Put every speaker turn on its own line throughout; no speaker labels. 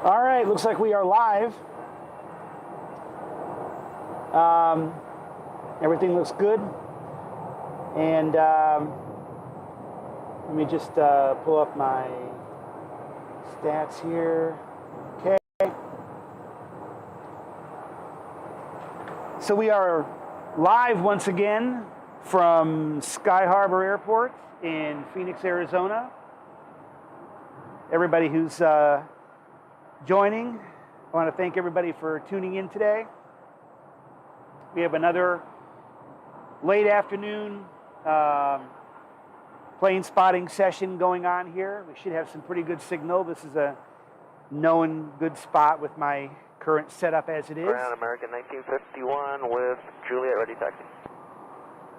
All right, looks like we are live. Everything looks good. And let me just pull up my stats here. Okay. So we are live once again from Sky Harbor Airport in Phoenix, Arizona. Everybody who's joining, I want to thank everybody for tuning in today. We have another late afternoon plane spotting session going on here. We should have some pretty good signal. This is a known good spot with my current setup as it is.
Ground American 1951 with Juliet, ready taxi.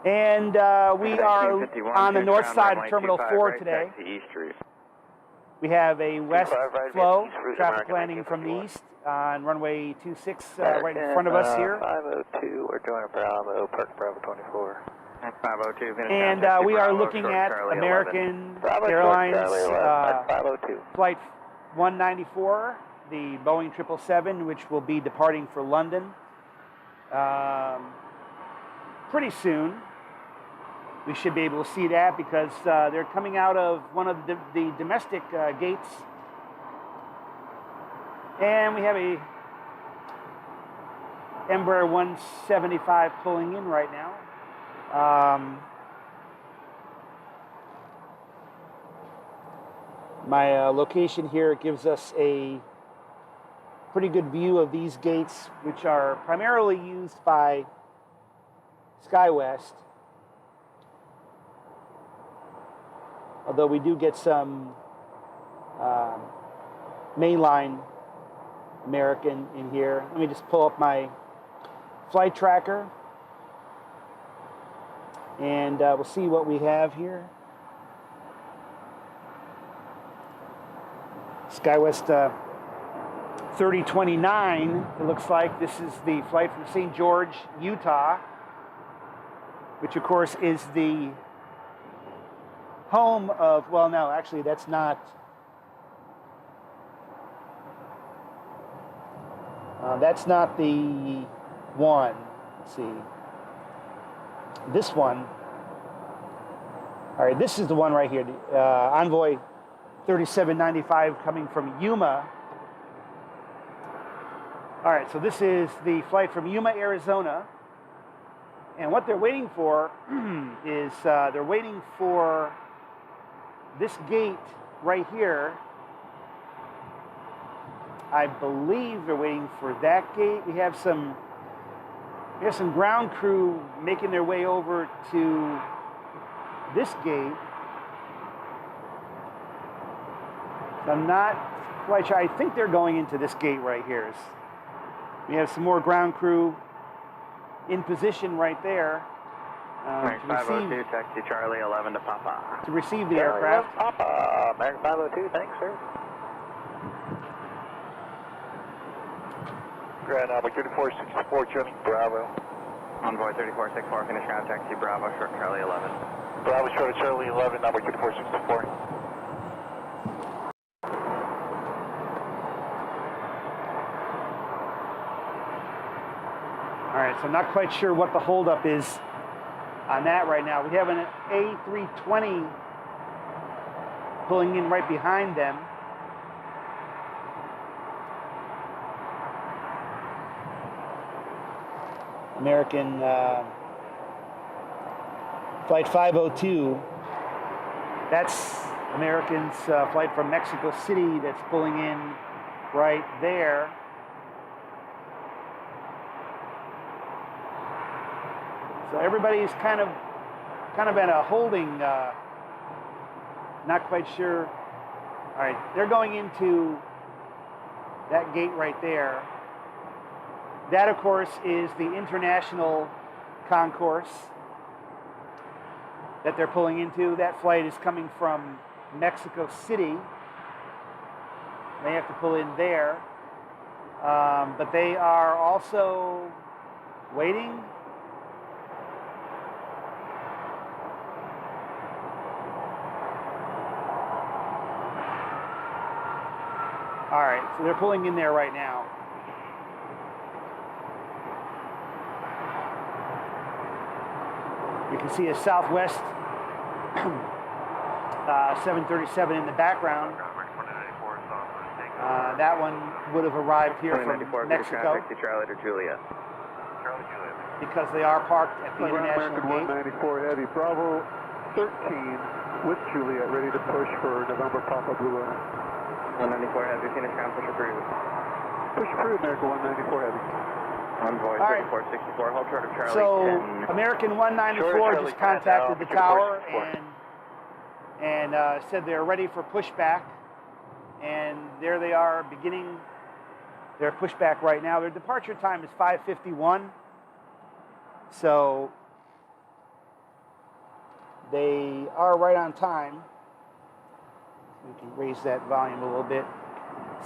And we are on the north side of Terminal 4 today. We have a west flow, traffic landing from the east on runway 26 right in front of us here.
502, we're doing Bravo, Park Bravo 24. 502.
And we are looking at American Airlines Flight 194, the Boeing 777, which will be departing for London pretty soon. We should be able to see that because they're coming out of one of the domestic gates. And we have a Embraer 175 pulling in right now. My location here gives us a pretty good view of these gates, which are primarily used by SkyWest. Although we do get some mainline American in here. Let me just pull up my flight tracker and we'll see what we have here. SkyWest 3029, it looks like this is the flight from St. George, Utah, which of course is the home of, well, no, actually that's not, the one. Let's see. This one. All right, this is the one right here. Envoy 3795 coming from Yuma. All right, so this is the flight from Yuma, Arizona. And what they're waiting for is they're waiting for this gate right here. I believe they're waiting for that gate. We have some ground crew making their way over to this gate. So I'm not quite sure. I think they're going into this gate right here. We have some more ground crew in position right there.
502, taxi Charlie 11 to Papa.
To receive the aircraft.
Papa, American 502, thanks, sir. Grand Envoy 3464, Johnny Bravo.
Envoy 3464, finish ground taxi Bravo, short Charlie 11.
Bravo, short Charlie 11, number 3464.
All right, so I'm not quite sure what the holdup is on that right now. We have an A320 pulling in right behind them. American Flight 502. That's American's flight from Mexico City that's pulling in right there. So everybody's kind of at a holding, not quite sure. All right, they're going into that gate right there. That, of course, is the international concourse that they're pulling into. That flight is coming from Mexico City. They have to pull in there. But they are also waiting. All right, so they're pulling in there right now. You can see a Southwest 737 in the background. That one would have arrived here from Mexico
Charlie to Juliet.
because they are parked at the international
American
gate.
194 Heavy, Bravo 13 with Juliet, ready to push for November Papa Blue Line.
194 Heavy, finish ground, push approved.
Push approved, American 194 Heavy.
Envoy
All right.
3464, hold short of Charlie.
So
10.
American 194 just contacted the tower and said they're ready for pushback. And there they are beginning their pushback right now. Their departure time is 5:51. So they are right on time. We can raise that volume a little bit.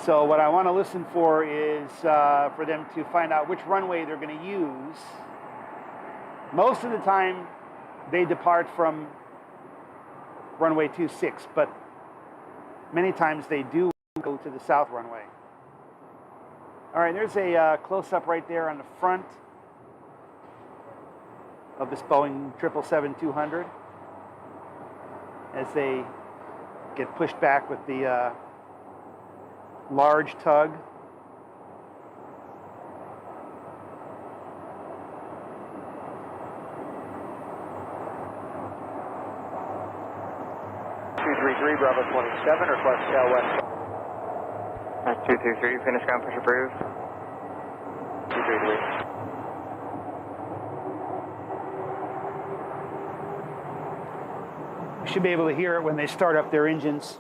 So what I want to listen for is for them to find out which runway they're going to use. Most of the time, they depart from runway 26, but many times they do go to the south runway. All right, there's a close-up right there on the front of this Boeing 777-200 as they get pushed back with the large tug.
Bravo 27, request Southwest.
223, finish ground, push approved. 233.
We should be able to hear it when they start up their engines.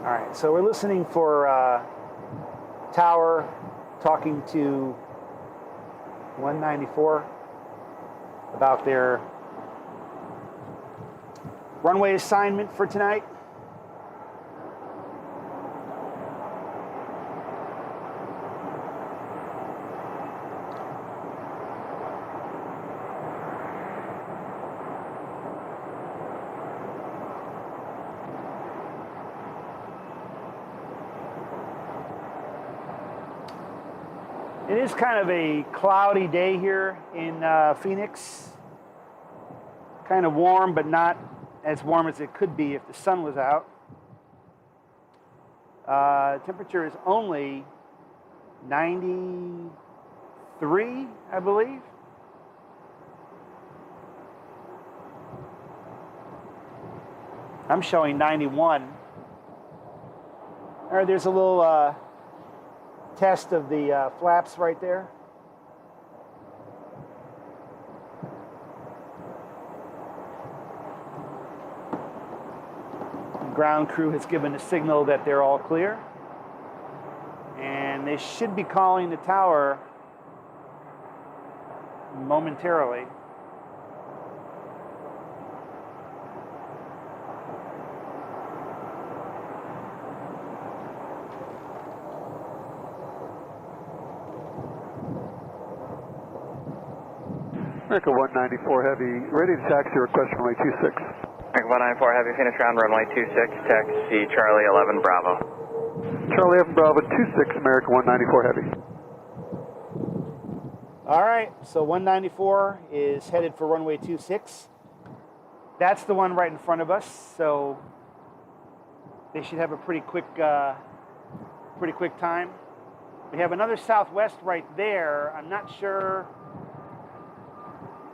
All right, so we're listening for Tower talking to 194 about their runway assignment for tonight. It is kind of a cloudy day here in Phoenix. Kind of warm, but not as warm as it could be if the sun was out. Temperature is only 93, I believe. I'm showing 91. All right, there's a little test of the flaps right there. The ground crew has given a signal that they're all clear. And they should be calling the tower momentarily.
American 194 Heavy, ready to taxi, request runway 26.
American 194 Heavy, finish ground, runway 26, taxi Charlie 11 Bravo.
Charlie 11 Bravo 26, American 194 Heavy.
All right, so 194 is headed for runway 26. That's the one right in front of us, so they should have a pretty quick time. We have another Southwest right there. I'm not sure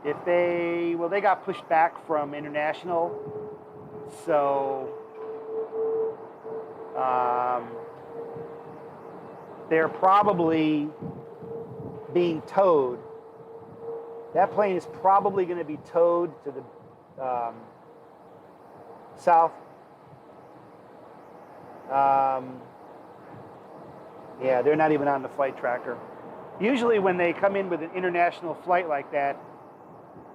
if they got pushed back from international, so they're probably being towed. That plane is probably going to be towed to the south. Yeah, they're not even on the flight tracker. Usually when they come in with an international flight like that,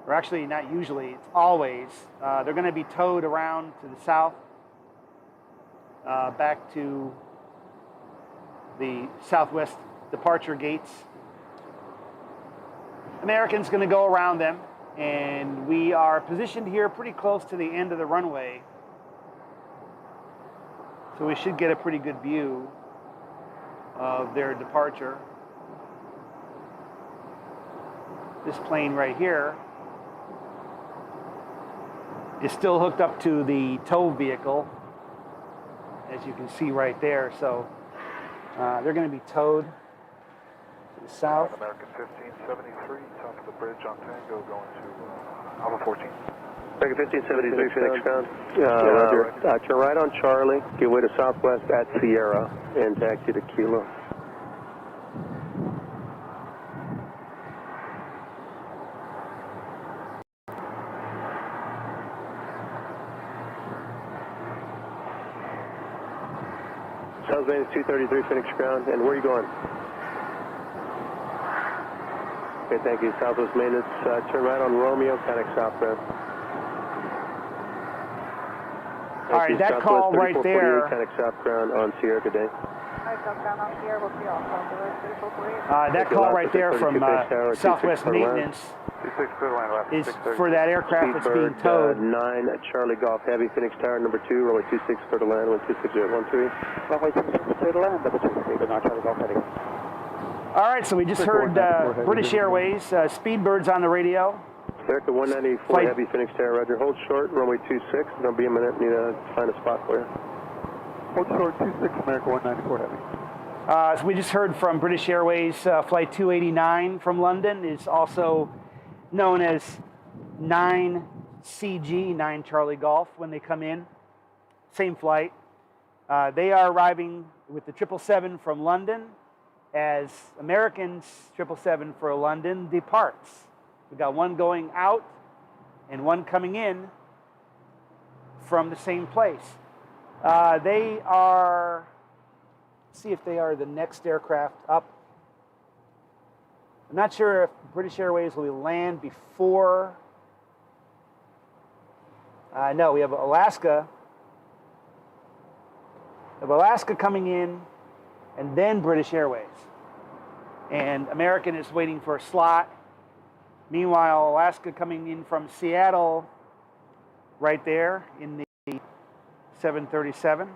or actually not usually, it's always, they're going to be towed around to the south, back to the southwest departure gates. American's going to go around them, and we are positioned here pretty close to the end of the runway, so we should get a pretty good view of their departure. This plane right here is still hooked up to the tow vehicle, as you can see right there. So they're going to be towed to the south.
American 1573, top of the bridge on Tango, going to Alpha 14.
American 1573, Phoenix ground. Roger. Turn right on Charlie, give way to southwest at Sierra, and taxi to Kilo. South Main is 233 Phoenix ground, and where are you going? Okay, thank you. Southwest maintenance, turn right on Romeo, connect southbound.
All right, that call right there.
Connect southbound on Sierra today.
That call right there from Southwest Maintenance is for that aircraft that's being towed.
9 Charlie Golf Heavy, Phoenix Tower, number 2, runway 26, clear to land, 126.013.
Runway 26, clear to land, number 2, clear to Charlie Golf Heavy.
All right, so we just heard British Airways, Speedbird's on the radio.
America 194 Heavy, Phoenix Tower, roger. Hold short, runway 26, it'll be a minute, need to find a spot for you.
Hold short, 26, America 194 Heavy.
So we just heard from British Airways, flight 289 from London is also known as 9CG, 9 Charlie Golf, when they come in. Same flight. They are arriving with the 777 from London as American's 777 for London departs. We've got one going out and one coming in from the same place. They are, let's see if they are the next aircraft up. I'm not sure if British Airways will land before. No, we have Alaska. We have Alaska coming in, and then British Airways. And American is waiting for a slot. Meanwhile, Alaska coming in from Seattle right there in the 737.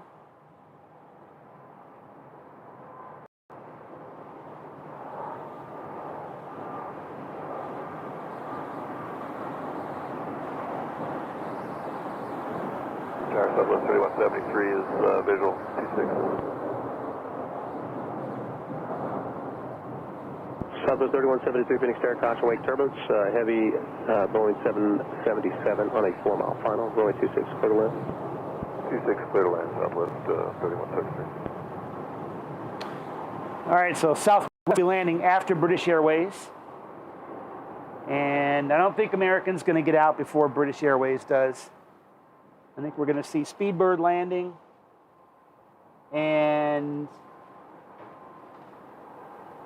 Tower Southwest 3173 is visual, 26.
Southwest 3173 Phoenix Tower, caution wake turbulence, heavy Boeing 777 on a 4-mile final, runway 26, clear to land.
26, clear to land, Southwest 3173.
All right, so Southwest will be landing after British Airways. And I don't think American's going to get out before British Airways does. I think we're going to see Speedbird landing. And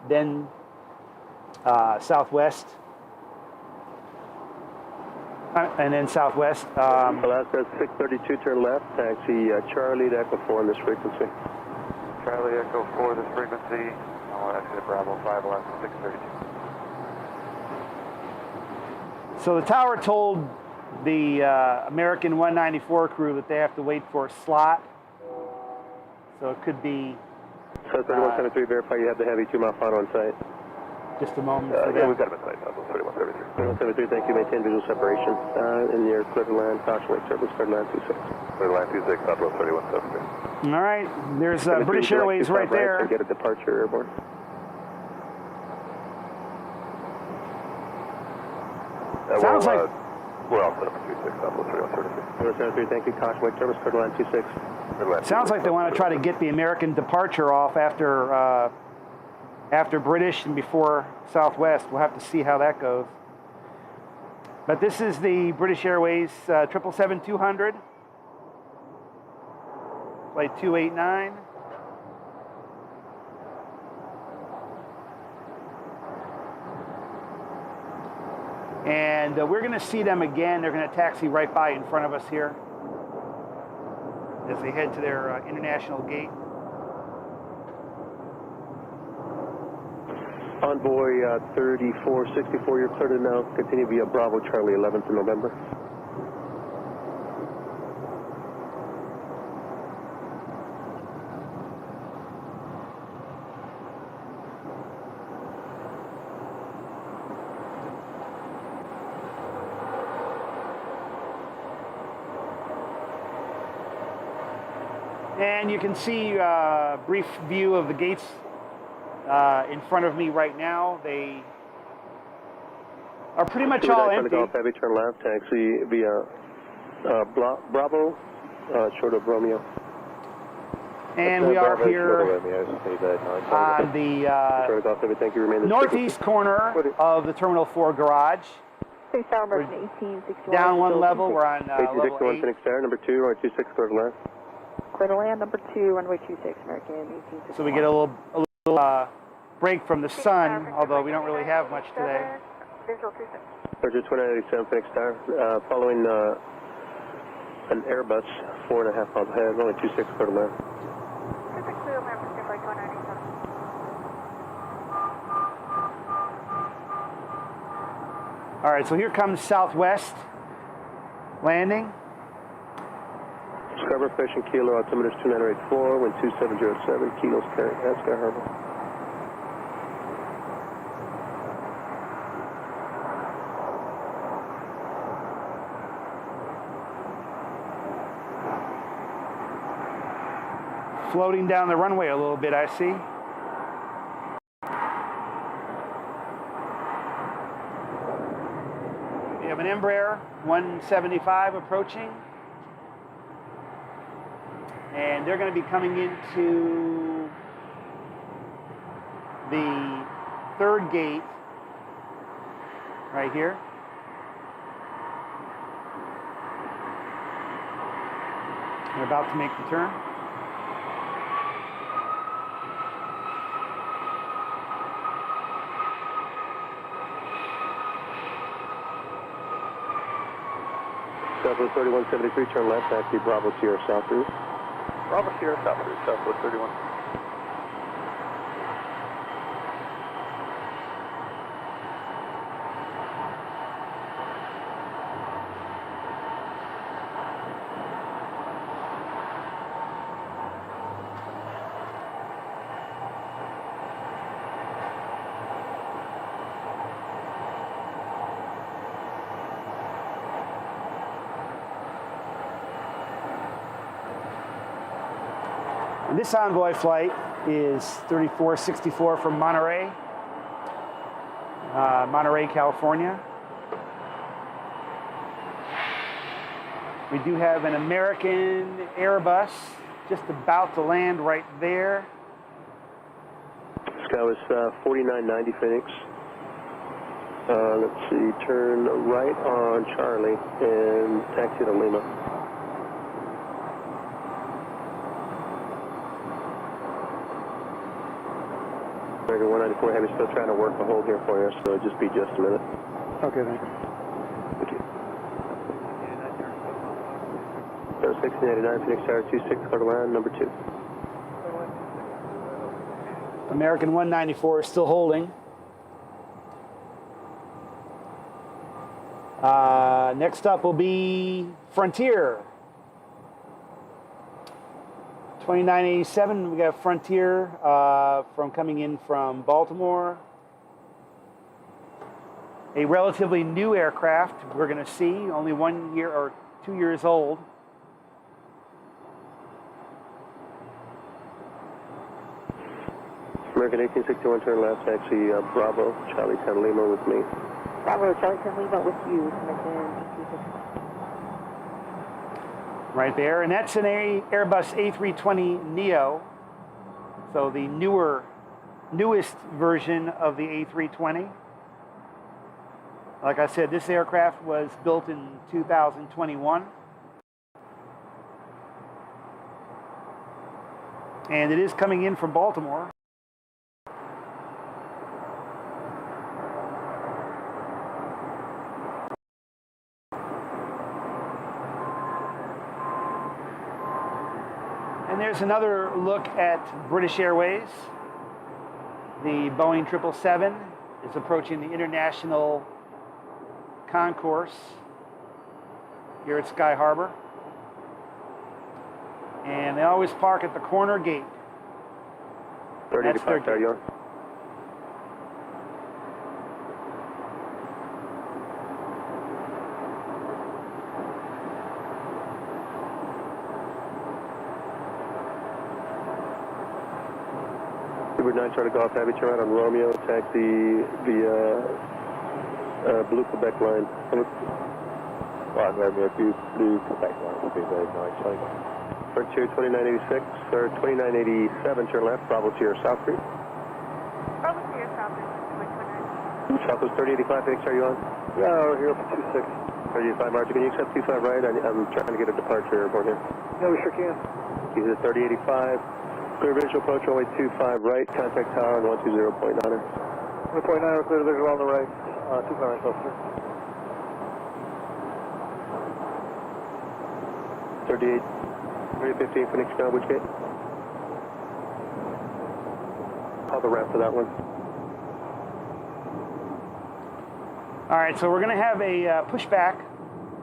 then Southwest. And then Southwest.
Alaska 632, turn left, taxi Charlie to Echo 4 on this frequency.
Charlie Echo 4, this frequency. I'll exit Bravo 5, Alaska 632.
So the tower told the American 194 crew that they have to wait for a slot. So it could be...
So 3173, verify you have the heavy 2-mile final on site.
Just a moment.
Yeah, we've got him in sight, Southwest 3173.
3173, thank you, maintain visual separation. In your clear to land, caution wake turbulence, clear to land 26.
Clear to land 26, Southwest 3173.
All right, there's British Airways right there.
Get a departure airborne.
Sounds like...
We're all set up for 26, Southwest 3173.
3173, thank you, caution wake turbulence, clear to land 26.
Sounds like they want to try to get the American departure off after British and before Southwest. We'll have to see how that goes. But this is the British Airways 777-200, flight 289. And we're going to see them again. They're going to taxi right by in front of us here as they head to their international gate.
Envoy 3464, you're clear to now continue via Bravo Charlie 11th of November.
And you can see a brief view of the gates in front of me right now. They are pretty much all empty.
Golf Heavy, turn left, taxi via Bravo, short of Romeo.
And we are here on the northeast corner of the Terminal 4 garage. We're down one level, we're on level 8.
Phoenix Tower, number 2, runway 26, clear to land.
Clear to land, number 2, runway 26, American 1861.
So we get a little break from the sun, although we don't really have much today.
Roger, 2987 Phoenix Tower, following an Airbus 4.5 miles ahead, runway 26, clear to land.
All right, so here comes Southwest landing.
Scarborough Station, Kilo, altimeter 2984, wind 2707, Kilo's carrying at Sky Harbor.
Floating down the runway a little bit, I see. We have an Embraer 175 approaching. And they're going to be coming into the third gate right here. They're about to make the turn.
Southwest 3173, turn left, taxi Bravo Sierra South Route.
Bravo Sierra South Route, Southwest 31.
And this envoy flight is 3464 from Monterey, California. We do have an American Airbus just about to land right there.
Sky was 4990 Phoenix. Let's see, turn right on Charlie and taxi to Lima. American 194 Heavy, still trying to work the hold here for you, so just be just a minute.
Okay, thanks.
Thank you. 1689 Phoenix Tower 26, clear to land, number 2.
American 194 is still holding. Next up will be Frontier. 2987, we got Frontier from coming in from Baltimore. A relatively new aircraft we're going to see, only 1 year or 2 years old.
American 1861, turn left, taxi Bravo, Charlie 10 Lima with me.
Bravo, Charlie 10 Lima with you, American 1861.
Right there, and that's an Airbus A320neo, so the newest version of the A320. Like I said, this aircraft was built in 2021, and it is coming in from Baltimore. And there's another look at British Airways. The Boeing 777 is approaching the international concourse here at Sky Harbor. And they always park at the corner gate.
3085, are you on? Uber 9, Charlie Golf, Heavy, turn right on Romeo, attack the Blue Quebec line.
One Romeo, Blue Quebec line, will be very nice.
Frontier 2986, or 2987, turn left, Bravo to your South Street.
Bravo to your South Street,
Southwest 3085, Phoenix, are you on?
Yeah, we're here for 26.
3085, Roger, can you accept 25 right? I'm trying to get a departure airport here.
Yeah, we sure can.
He's at 3085. Clear visual approach, runway 25 right, contact tower on 120.9.
1.9, we're clear to visual on the right. 25 right, officer.
38, 315 Phoenix now, which gate? Call the ramp for that one.
All right, so we're going to have a pushback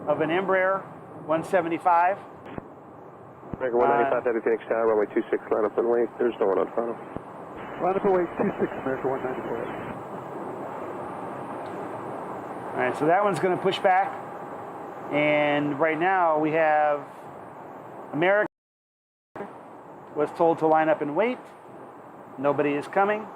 of an Embraer 175.
American 195, Heavy Phoenix Tower, runway 26, line up and wait. There's no one on front of.
Line up and wait, 26, American 194.
All right, so that one's going to push back. And right now we have American was told to line up and wait. Nobody is coming.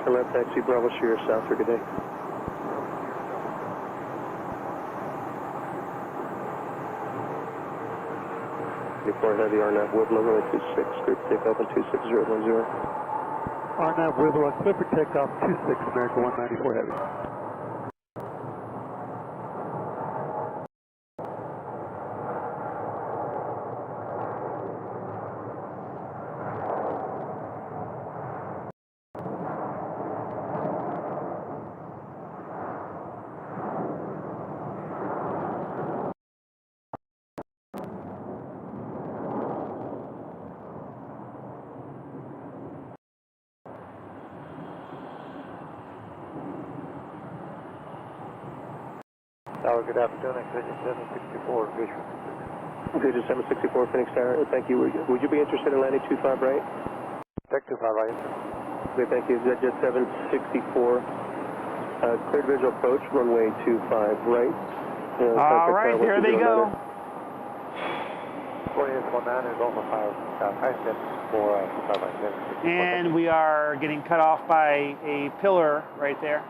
Turn left, taxi Bravo Shear South for good day. Before heavy RNAV Wibbler, runway 26, group takeoff on 26010.
RNAV Wibbler, clear for takeoff, 26, American 194 Heavy.
Tower, good afternoon, Exit 764, visual.
Okay, just 764 Phoenix Tower, thank you. Would you be interested in landing 25 right?
Tech 25 right.
Okay, thank you. Jet 764. Cleared visual approach, runway 25 right.
All right, there they go.
4819 is Alpha 5, high step for 25 right.
And we are getting cut off by a pillar right there.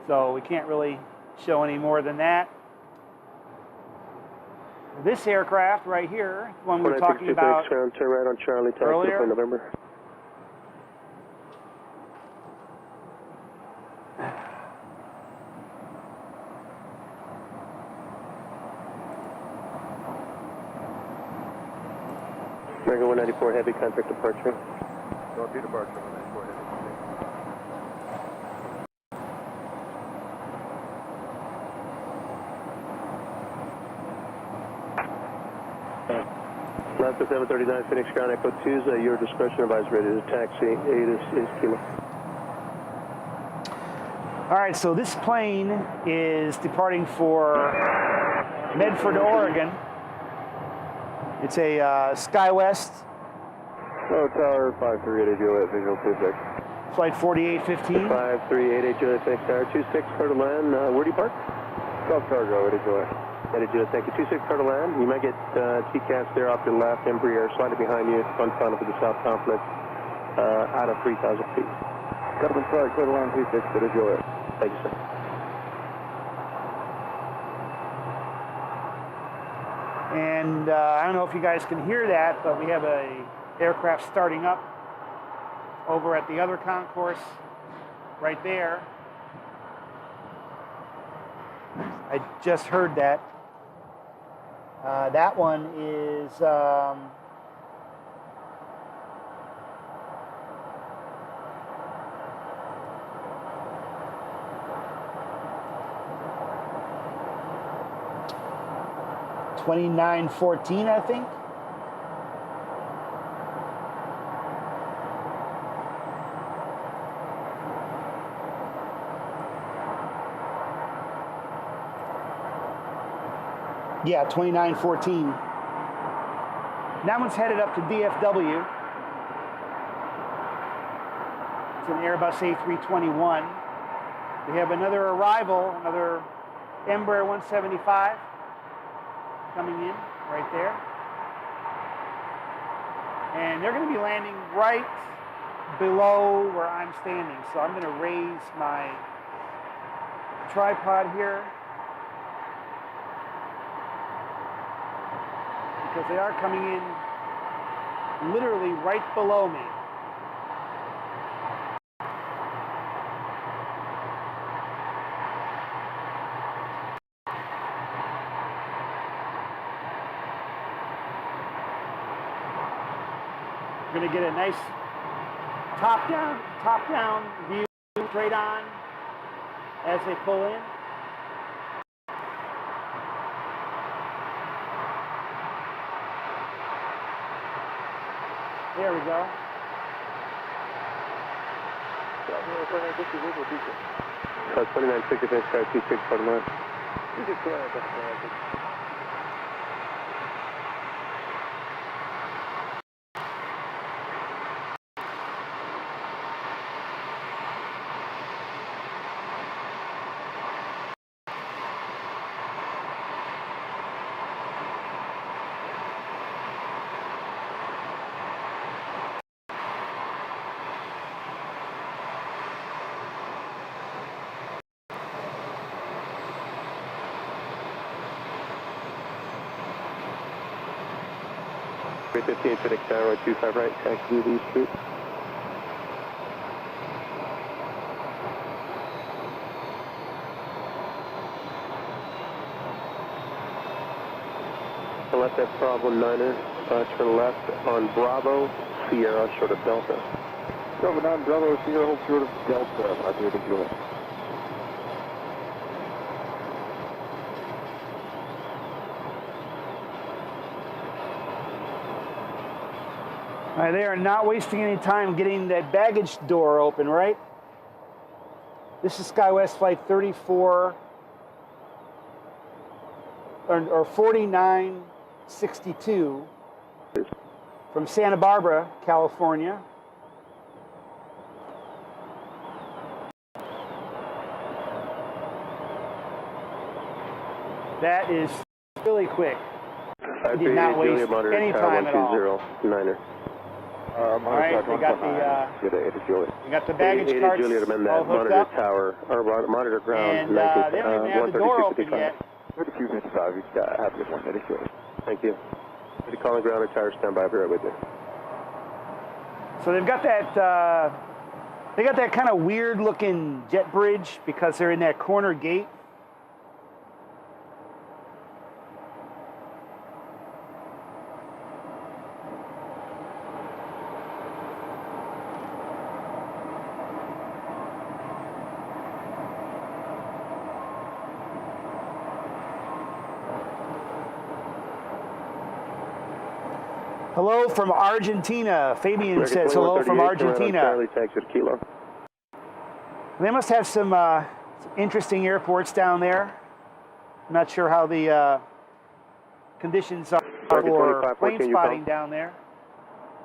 So we can't really show any more than that. This aircraft right here, the one we were talking about
turn right on Charlie,
earlier.
for November. American 194 Heavy, contact departure.
Don't do departure 194 heavy.
Last 739 Phoenix Ground Echo 2, your discretion advised ready to taxi. 8 is Kilo.
All right, so this plane is departing for Medford, Oregon. It's a SkyWest.
Hello, Tower 538 Juliet, visual 26.
Flight 4815.
538 Juliet Phoenix Tower 26, clear to land. Where do you park?
South Cargo, Eddie Juliet.
Eddie Juliet, thank you. 26, clear to land. You might get TCAS there off your left, Embraer slightly behind you, on front of the south complex, out of 3,000 feet.
Government flight, clear to land 26, Eddie Juliet.
Thank you, sir.
And I don't know if you guys can hear that, but we have a aircraft starting up over at the other concourse right there. I just heard that. That one is 2914, I think. Yeah, 2914. That one's headed up to DFW. It's an Airbus A321. We have another arrival, another Embraer 175 coming in right there. And they're going to be landing right below where I'm standing. So I'm going to raise my tripod here, because they are coming in literally right below me. We're going to get a nice top-down view straight on as they pull in. There we go.
2960, finish sky 2649. Grade 15, Phoenix Tower, 25 right, taxi to the East Street. Left at Bravo 9er, turn left on Bravo, Sierra, short of Delta.
Bravo 9, Bravo, Sierra, hold short of Delta, I do the Juliet.
All right, they are not wasting any time getting that baggage door open, right? This is SkyWest flight 34 or 4962 from Santa Barbara, California. That is really quick. Did not waste any time at all.
9er.
All right, they got the baggage carts
Juliet, amend that
all hooked
monitor
up.
Tower, or monitor ground,
And they don't even have the door open yet.
3255, you've got half this one, that is yours.
Thank you. Ready to call the ground or tower standby, I'll be right with you.
So they've got that kind of weird looking jet bridge because they're in that corner gate. Hello from Argentina. Fabian says hello from Argentina.
Charlie, taxi to Kilo.
They must have some interesting airports down there. I'm not sure how the conditions are for plane spotting down there,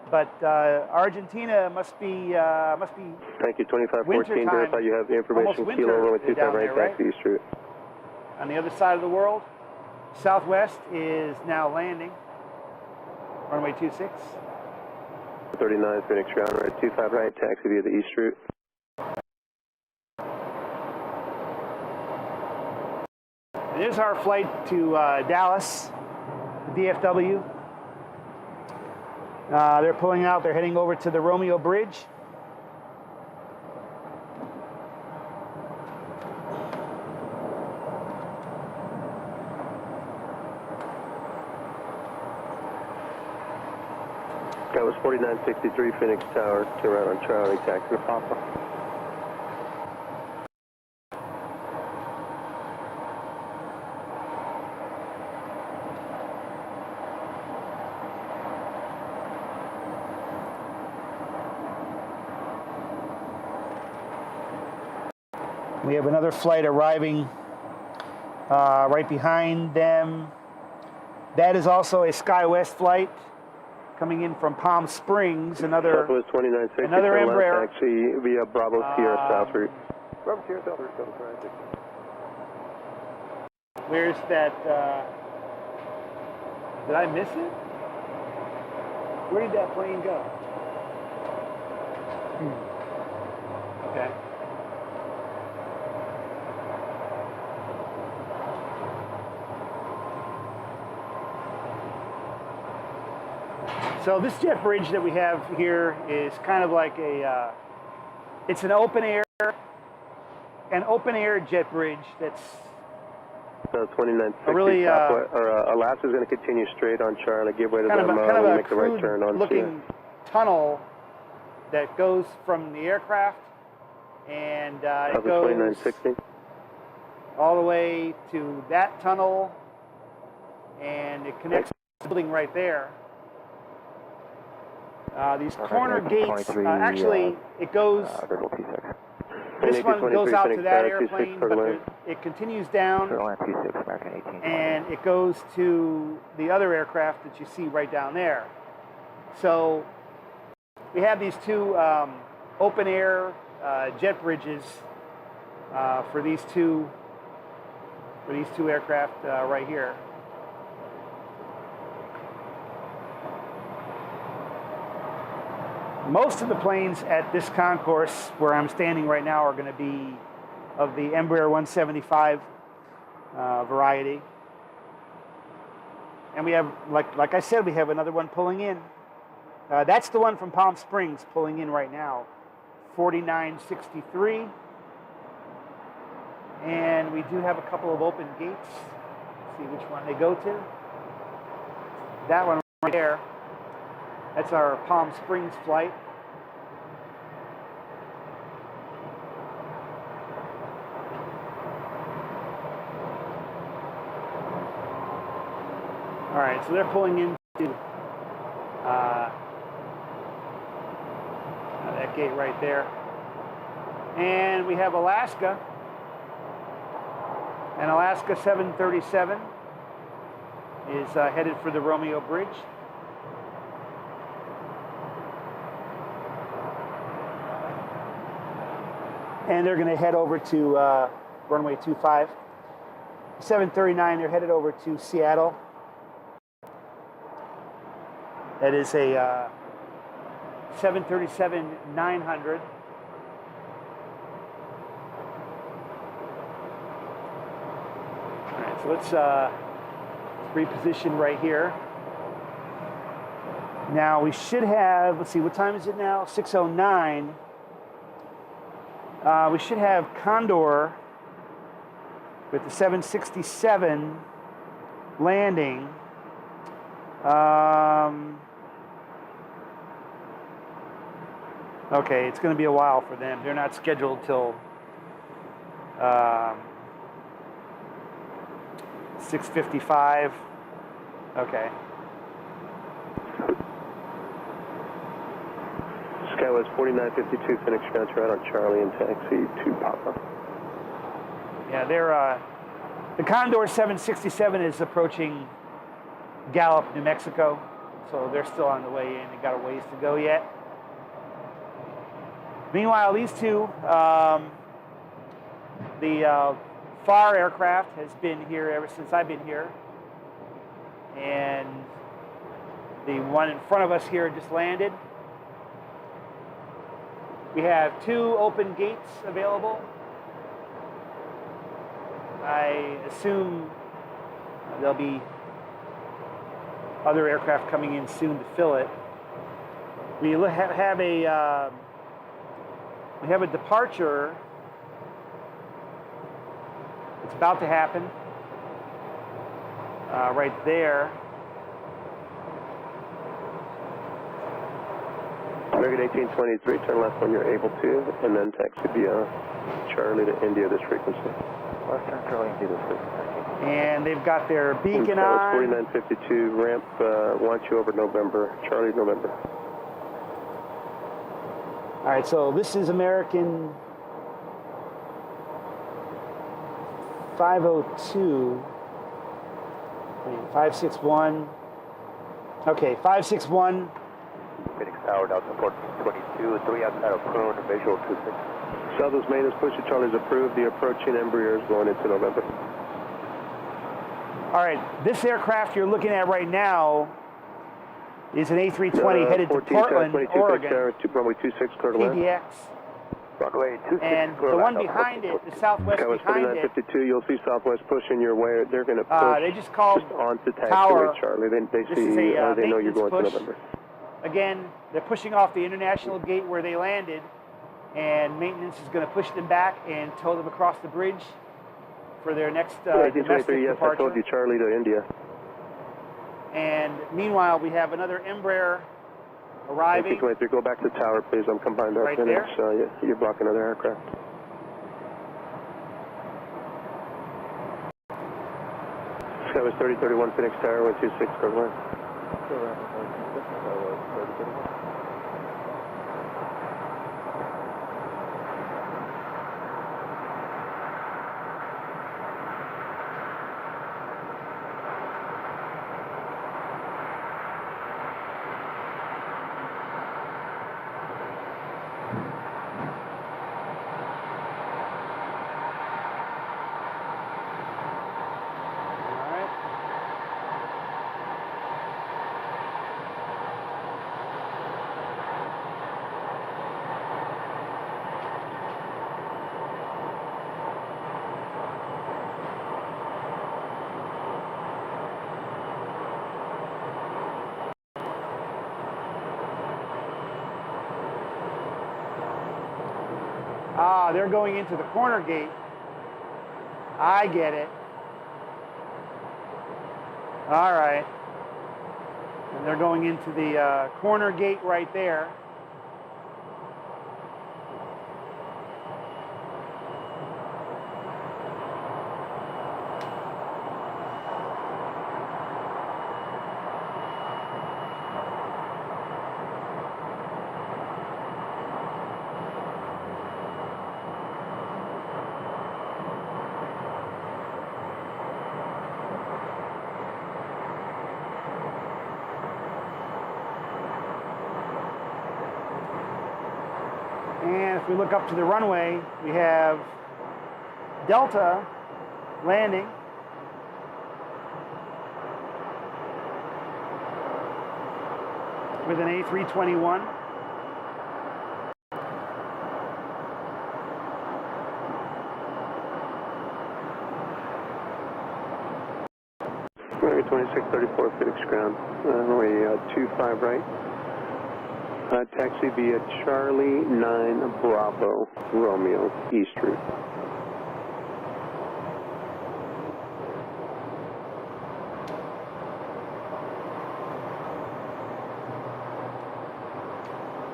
but Argentina must be
Thank you, 2514.
wintertime,
Verify you have the information.
almost
Kilo, runway
winter
25
down
right,
there,
taxi East Street.
on the other side of the world. Southwest is now landing. Runway 26.
39, Phoenix ground, right, 25 right, taxi via the East Route.
There's our flight to Dallas, DFW. They're pulling out, they're heading over to the Romeo Bridge.
That was 4963 Phoenix Tower, turn around on Charlie, taxi to Papa.
We have another flight arriving right behind them. That is also a SkyWest flight coming in from Palm Springs. Another
Southwest 2960,
another
turn left,
Embraer.
taxi via Bravo Sierra South route.
Bravo Sierra South route, 2960.
Where's that? Did I miss it? Where did that plane go? Okay. So this jet bridge that we have here is kind of like a, it's an open air jet bridge that's
2960
really,
Southwest, Alaska's going to continue straight on Charlie, give way to
kind
them,
of a
make the right turn on
looking tunnel that goes from the aircraft, and it goes
2960.
all the way to that tunnel, and it connects to the building right there. These corner gates, actually, it goes, this one goes out to that airplane, but it continues down, and it goes to the other aircraft that you see right down there. So we have these two open air jet bridges for these two aircraft right here. Most of the planes at this concourse where I'm standing right now are going to be of the Embraer 175 variety. And we have, like I said, we have another one pulling in. That's the one from Palm Springs pulling in right now, 4963. And we do have a couple of open gates. Let's see which one they go to. That one right there. That's our Palm Springs flight. All right, so they're pulling into that gate right there. And we have Alaska. And Alaska 737 is headed for the Romeo Bridge. And they're going to head over to runway 25. 739, they're headed over to Seattle. That is a 737-900. All right, so let's reposition right here. Now we should have, let's see, what time is it now? 6:09. We should have Condor with the 767 landing. Okay, it's going to be a while for them. They're not scheduled till 6:55. Okay.
SkyWest 4952, Phoenix ground right on Charlie and taxi to Papa.
Yeah, they're the Condor 767 is approaching Gallup, New Mexico, so they're still on the way in. They got a ways to go yet. Meanwhile, these two, the FAR aircraft has been here ever since I've been here, and the one in front of us here just landed. We have two open gates available. I assume there'll be other aircraft coming in soon to fill it. We have a departure. It's about to happen right there.
American 1823, turn left when you're able to, and then taxi via Charlie to India this frequency.
Western Charlie, India this frequency.
And they've got their beacon
on. 4952,
on.
ramp, want you over November, Charlie November.
All right, so this is American 502. 561. Okay, 561.
Phoenix Tower, Delta 1422, 3 outside of prone, visual 26.
Southwest maintenance, push to Charlie's approved. The approaching Embraer is going into November.
All right, this aircraft you're looking at right now is an A320 headed to Portland, Oregon.
Runway 26, clear to land.
PDX.
Runway 26,
And the one behind it, the Southwest
Skywest
behind it,
4952, you'll see Southwest pushing your way. They're going to push
they just called
onto
tower.
taxiway, Charlie. They
This
see,
is a
they know you're
maintenance
going
push.
to November.
Again, they're pushing off the international gate where they landed, and maintenance is going to push them back and tow them across the bridge for their next domestic
1823, yes,
departure.
I told you, Charlie to India.
And meanwhile, we have another Embraer arriving.
1823, go back to the tower, please. I'm combined our
Right
Phoenix. You're blocking another aircraft. Skywest 3031, Phoenix Tower, 126, clear to land.
Ah, they're going into the corner gate. I get it. All right. And they're going into the corner gate right there. And if we look up to the runway, we have Delta landing. With an A321.
Runway 2634, Phoenix ground. Runway 25 right. Taxi via Charlie 9 Bravo Romeo East route.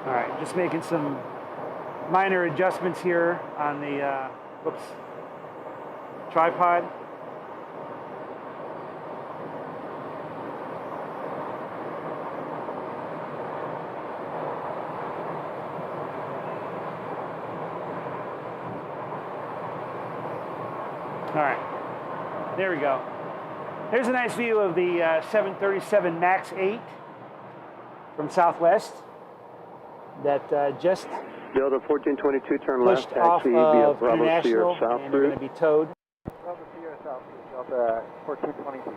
All right, just making some minor adjustments here on the tripod. All right, there we go. Here's a nice view of the 737 MAX 8 from Southwest that just
Delta 1422, turn left,
pushed off
taxi via
of
Bravo
International,
Sierra South
and they're going to
route.
be towed.
Bravo Sierra South, Delta 1422.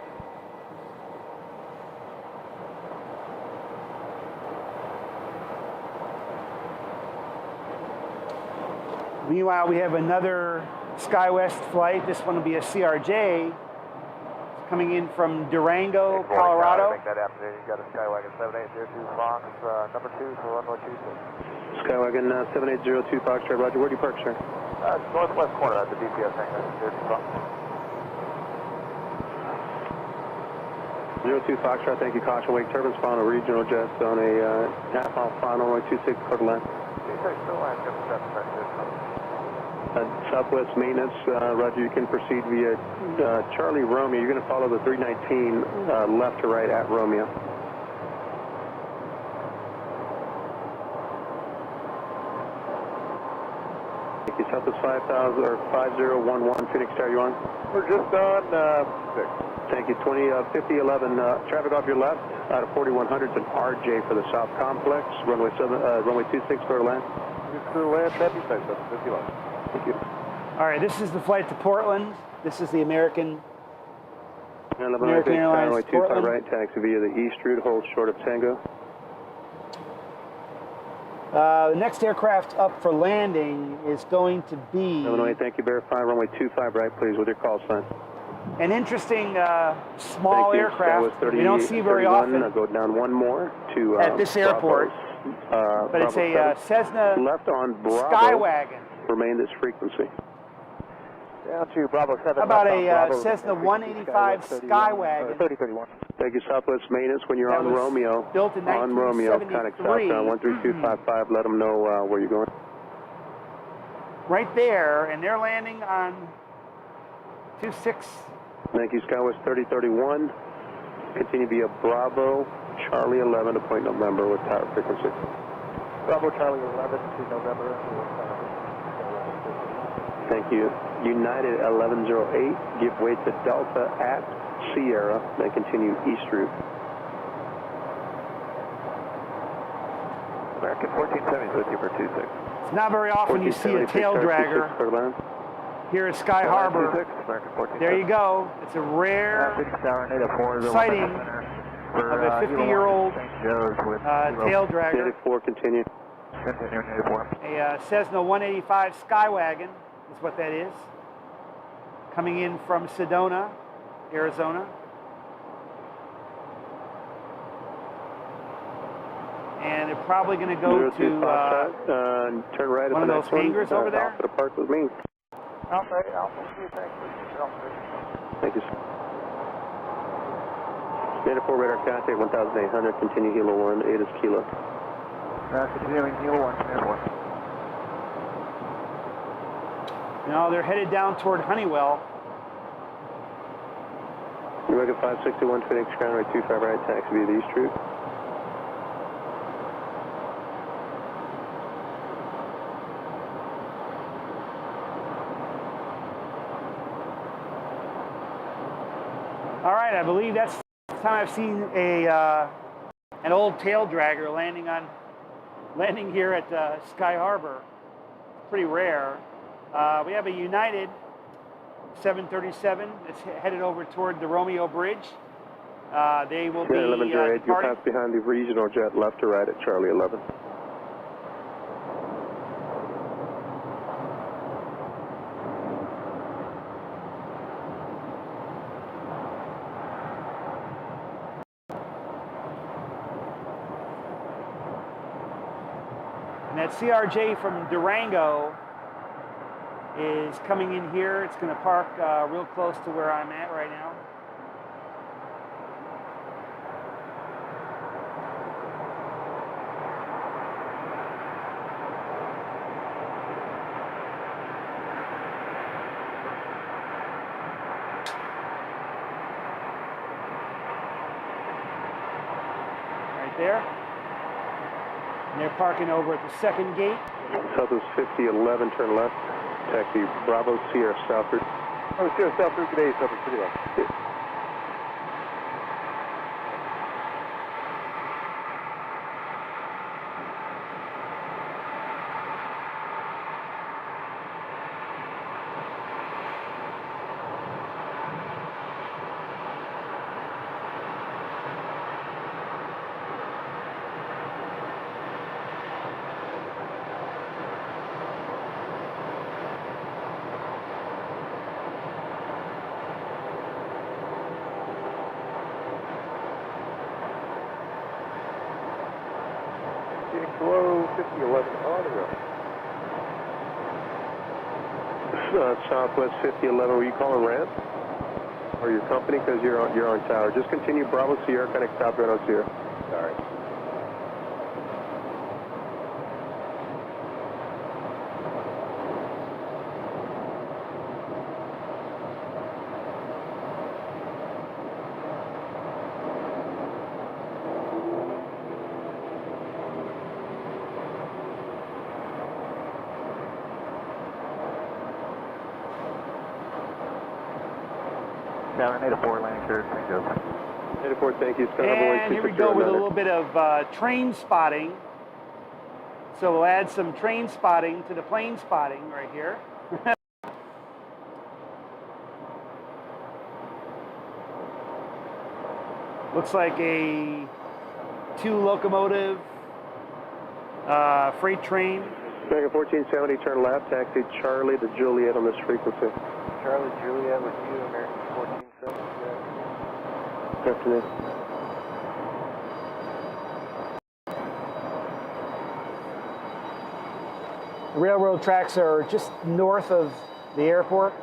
Meanwhile, we have another SkyWest flight. This one will be a CRJ coming in from Durango, Colorado.
Make that afternoon. You got a Skywagon 7802 Fox, number 2 for runway 26.
Skywagon 7802 Foxtrot, Roger. Where do you park, sir?
Northwest corner at the DPS hangar.
02 Foxtrot, thank you. Caution, wake turbines final regional jets on a half-mile final, runway 26, quarter left. Southwest maintenance, Roger, you can proceed via Charlie Romeo. You're going to follow the 319 left to right at Romeo. Thank you. Southwest 5000 or 5011 Phoenix Tower, you on?
We're just on 6.
Thank you. 5011, traffic off your left out of 4100 is an RJ for the South Complex. Runway 26, clear to land.
Clear to land, that'd be nice, 51.
Thank you.
All right, this is the flight to Portland. This is the American Airlines
Runway 25
Portland.
right, taxi via the East route, hold short of Tango.
The next aircraft up for landing is going to be
Illinois, thank you. Verify runway 25 right, please, with your call sign.
an interesting small
Thank you.
aircraft
That was
we don't see very
31.
often
I'll go down one more to
at this airport. But it's a Cessna
left on Bravo.
Skywagon.
Remain this frequency.
Down to Bravo 7.
How about a Cessna 185 Skywagon?
3031.
Thank you, Southwest Maintenance. When you're
That
on
was
Romeo,
built in
on Romeo, contact
1973.
southbound 13255. Let them know where you're going.
Right there, and they're landing on 26.
Thank you, Skywest 3031. Continue via Bravo, Charlie 11 to point November with tower frequency.
Bravo Charlie 11 to November.
Thank you. United 1108, give way to Delta at Sierra, then continue east route.
American 1470 with you for 26.
It's not very often you see a tail dragger here at Sky Harbor. There you go. It's a rare sighting of a 50-year-old tail dragger.
Native 4, continue.
A Cessna 185 Skywagon is what that is. Coming in from Sedona, Arizona. And they're probably going to go to
turn right
one
at
of
the
those
next one.
hangars over there.
Alpha to park with me.
Alpha,
Thank you, sir. Native 4 radar contact 1800, continue Hilo 1, 8 is Kilo.
continuing Hilo 1, Native 1.
No, they're headed down toward Honeywell.
American 561 Phoenix ground right 25 right, taxi via the east route.
All right, I believe that's the time I've seen an old tail dragger landing here at Sky Harbor. Pretty rare. We have a United 737 that's headed over toward the Romeo Bridge. They will be
1108, you
departing.
pass behind the regional jet left to right at Charlie 11.
And that CRJ from Durango is coming in here. It's going to park real close to where I'm at right now. Right there. And they're parking over at the second gate.
Southwest 5011, turn left. Taxi Bravo Sierra South route.
Oh, Sierra South route today, 731. Below 5011 audio.
Southwest 5011, were you calling ramp? Or your company? Because you're on tower. Just continue Bravo Sierra, connect stop right on Sierra.
Sorry.
Tower, Native 4, landing cleared, St. Joseph.
Native 4, thank you. Sky Harbor
And here we go with a little bit of train spotting. So we'll add some train spotting to the plane spotting right here. Looks like a 2 locomotive freight train.
American 1470, turn left, taxi Charlie to Juliet on this frequency.
Charlie Juliet with you, American 1470.
Good afternoon.
The railroad tracks are just north of the airport.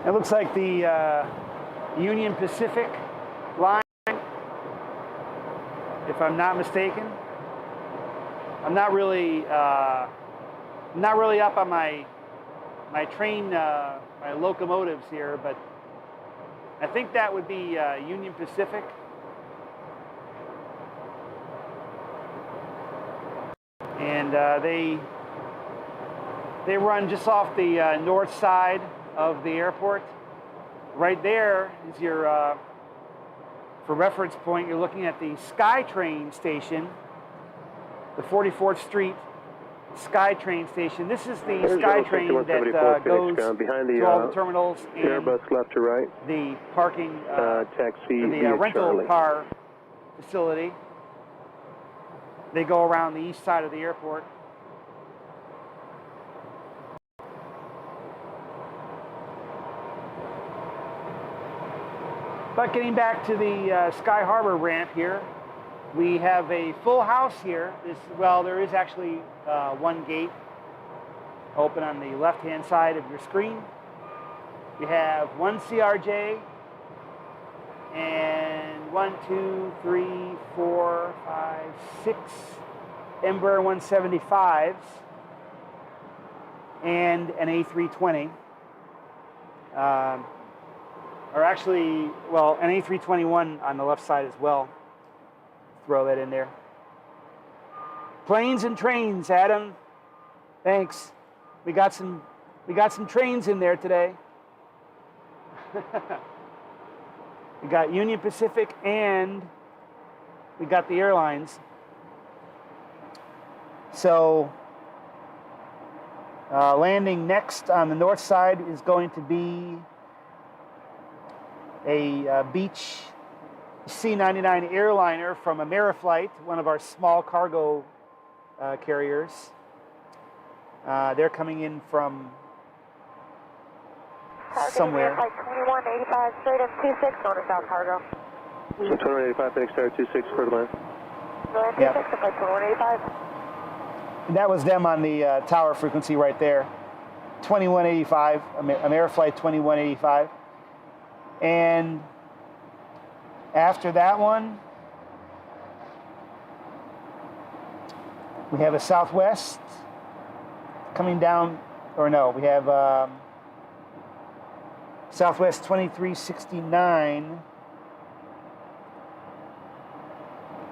It looks like the Union Pacific line, if I'm not mistaken. I'm not really up on my train, my locomotives here, but I think that would be Union Pacific. And they run just off the north side of the airport. Right there is your, for reference point, you're looking at the SkyTrain station, the 44th Street SkyTrain station. This is the SkyTrain that goes
behind
to all the terminals and
Airbus left to right.
the parking,
Taxi
the rental
Charlie.
car facility. They go around the east side of the airport. But getting back to the Sky Harbor ramp here, we have a full house here. Well, there is actually one gate open on the left-hand side of your screen. You have one CRJ and 1, 2, 3, 4, 5, 6 Embraer 175s and an A320. Or actually, well, an A321 on the left side as well. Throw that in there. Planes and trains, Adam. Thanks. We got some trains in there today. We got Union Pacific and we got the airlines. So landing next on the north side is going to be a Beech C-99 airliner from Ameriflight, one of our small cargo carriers. They're coming in from somewhere.
2185 straight up 26 on a South Cargo.
So 2185, Phoenix Tower 26, clear to land.
Yep. 2185.
And that was them on the tower frequency right there. 2185, Ameriflight 2185. And after that one, we have a Southwest coming down, or no, we have Southwest 2369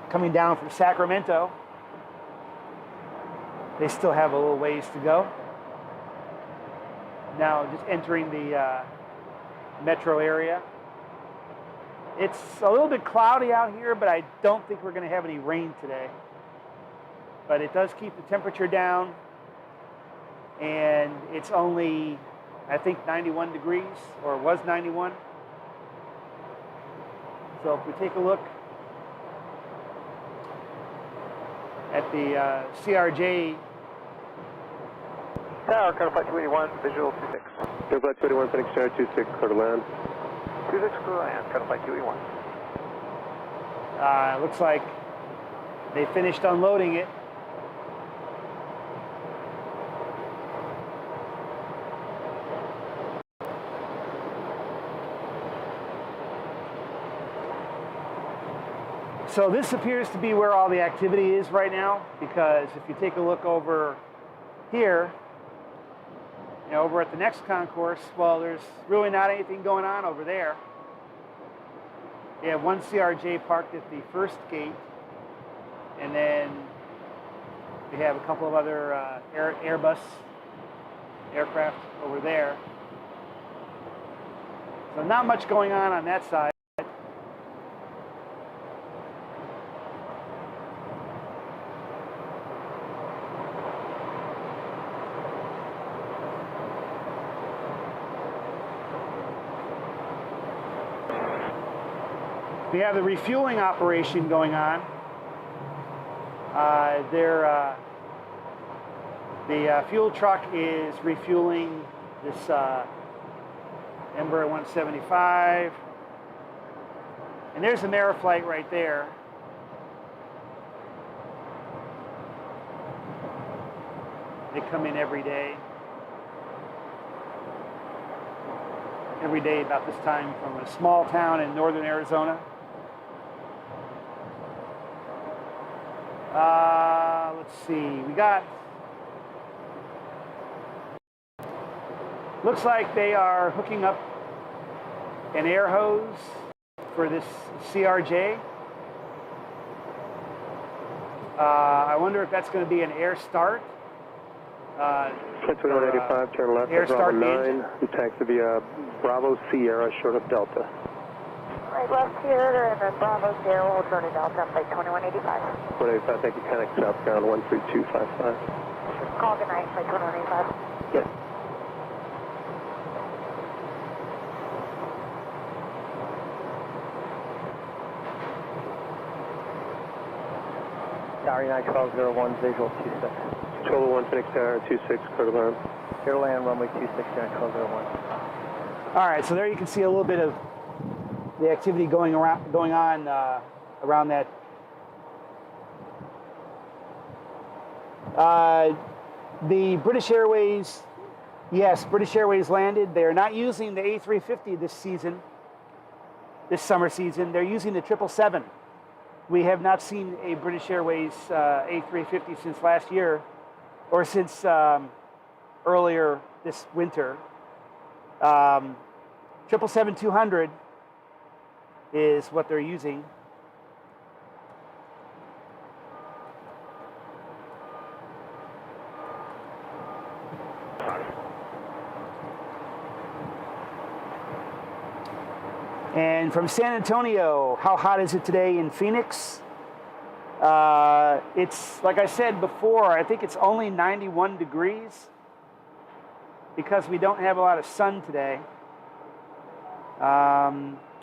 coming down from Sacramento. They still have a little ways to go. Now just entering the metro area. It's a little bit cloudy out here, but I don't think we're going to have any rain today. But it does keep the temperature down, and it's only I think 91 degrees, or was 91. So if we take a look at the CRJ.
Tower, Code Flight 281, visual 26.
Code Flight 281, Phoenix Tower 26, clear to land.
26, clear to land, Code Flight 281.
Looks like they finished unloading it. So this appears to be where all the activity is right now, because if you take a look over here, you know, over at the next concourse, well, there's really not anything going on over there. You have one CRJ parked at the first gate, and then we have a couple of other Airbus aircraft over there. So not much going on that side. We have the refueling operation going on. The fuel truck is refueling this Embraer 175. And there's an Aeroflight right there. They come in every day. Every day about this time from a small town in northern Arizona. Let's see, we got, looks like they are hooking up an air hose for this CRJ. I wonder if that's going to be an air start.
Flight 2185, turn left
air
at
start
Bravo
engine.
9, taxi via Bravo Sierra, short of Delta.
Right left here, and then Bravo Sierra, hold short of Delta, flight 2185.
185, thank you, connect southbound 13255.
Call good night, flight 2185.
Yes.
Tower United 1201, visual 26.
Controller 1, Phoenix Tower 26, clear to land.
Clear to land, runway 26, United 1201.
All right, so there you can see a little bit of the activity going on around that. The British Airways, yes, British Airways landed. They are not using the A350 this summer season. They're using the 777. We have not seen a British Airways A350 since last year, or since earlier this winter. 777-200 is what they're using. And from San Antonio, how hot is it today in Phoenix? It's, like I said before, I think it's only 91 degrees because we don't have a lot of sun today.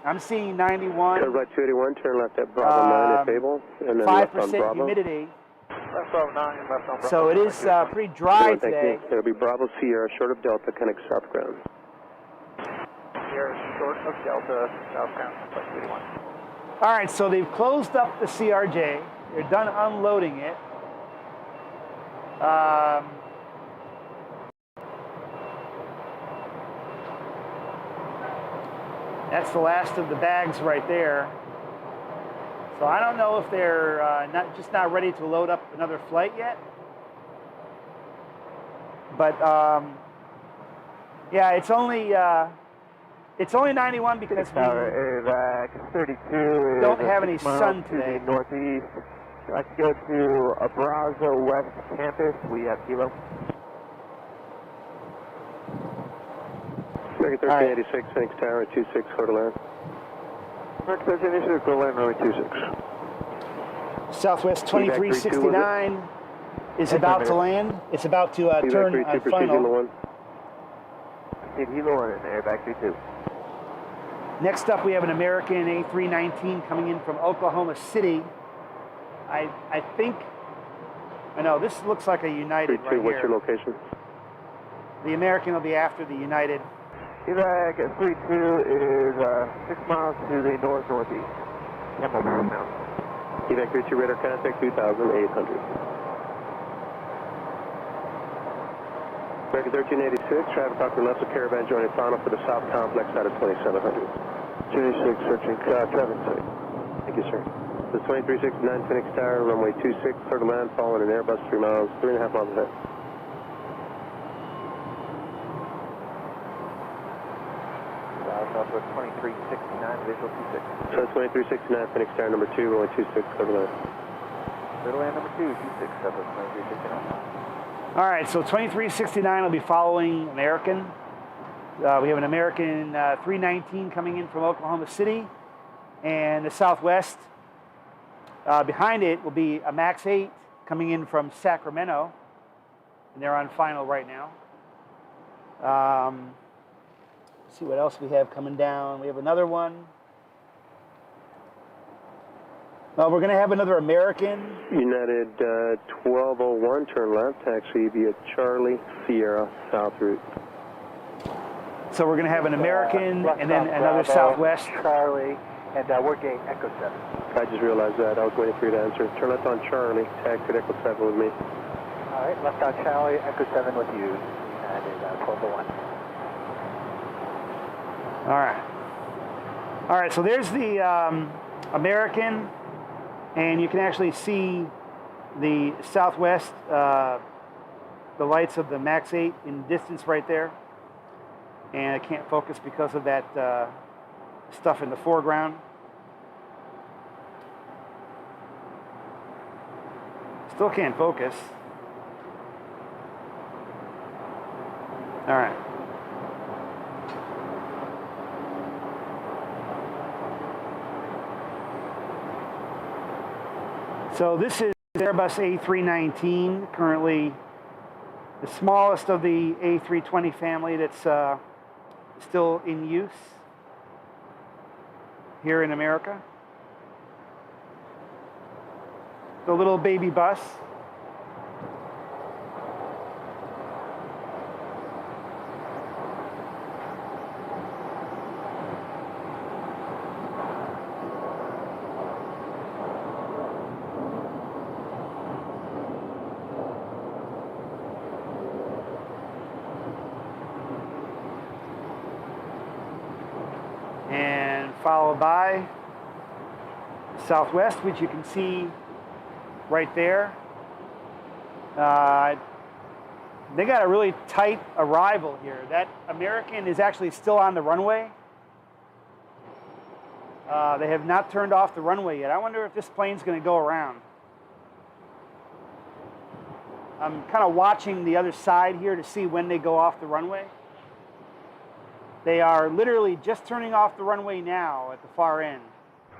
I'm seeing 91.
Code Flight 281, turn left at Bravo 9 if able, and then left on
5%
Bravo.
humidity.
Left Bravo 9, left on Bravo.
So it is pretty dry today.
It'll be Bravo Sierra, short of Delta, connect south ground.
Sierra, short of Delta, southbound, Flight 281.
All right, so they've closed up the CRJ. They're done unloading it. That's the last of the bags right there. So I don't know if they're not ready to load up another flight yet. But yeah, it's only 91 because we
AVAC 32
don't have any sun today.
Northeast. Let's go to Abrazo West Campus. We have kilo.
American 1386, Phoenix Tower 26, clear to land.
American 1386, go land runway 26.
Southwest 2369 is about to land. It's about to turn on final.
maintain helo and airbag 32.
Next up, we have an American A319 coming in from Oklahoma City. I think, I know, this looks like a United
32,
right
what's
here.
your location?
The American will be after the United.
Evac 32 is 6 miles to the north-northeast. Campbellsburg Mountain.
Evac 32, radar contact 2,800. American 1386, traffic off your left of caravan joining final for the south complex out of 2700.
286 searching traffic site.
Thank you, sir. The 2369 Phoenix Tower, runway 26, clear to land, following an Airbus 3 miles, 3.5 miles ahead.
Southwest 2369, visual 26.
So 2369 Phoenix Tower, number 2, runway 26, clear to land.
Clear to land number 2, 26, Southwest 2369.
All right, so 2369 will be following American. We have an American 319 coming in from Oklahoma City, and the Southwest. Behind it will be a MAX 8 coming in from Sacramento, and they're on final right now. Let's see what else we have coming down. We have another one. Well, we're going to have another American.
United 1201, turn left, taxi via Charlie Sierra South route.
So we're going to have an American
Left
and then
on
another
Bravo,
Southwest.
Charlie, and we're getting Echo 7.
I just realized that. I was waiting for you to answer. Turn left on Charlie, taxi at Echo 7 with me.
All right, left on Charlie, Echo 7 with you. United 1201.
All right. All right, so there's the American, and you can actually see the Southwest, the lights of the MAX 8 in distance right there. And I can't focus because of that stuff in the foreground. Still can't focus. All right. So this is Airbus A319, currently the smallest of the A320 family that's still in use here in America. The little baby bus. And followed by Southwest, which you can see right there. They got a really tight arrival here. That American is actually still on the runway. They have not turned off the runway yet. I wonder if this plane's going to go around. I'm kind of watching the other side here to see when they go off the runway. They are literally just turning off the runway now at the far end.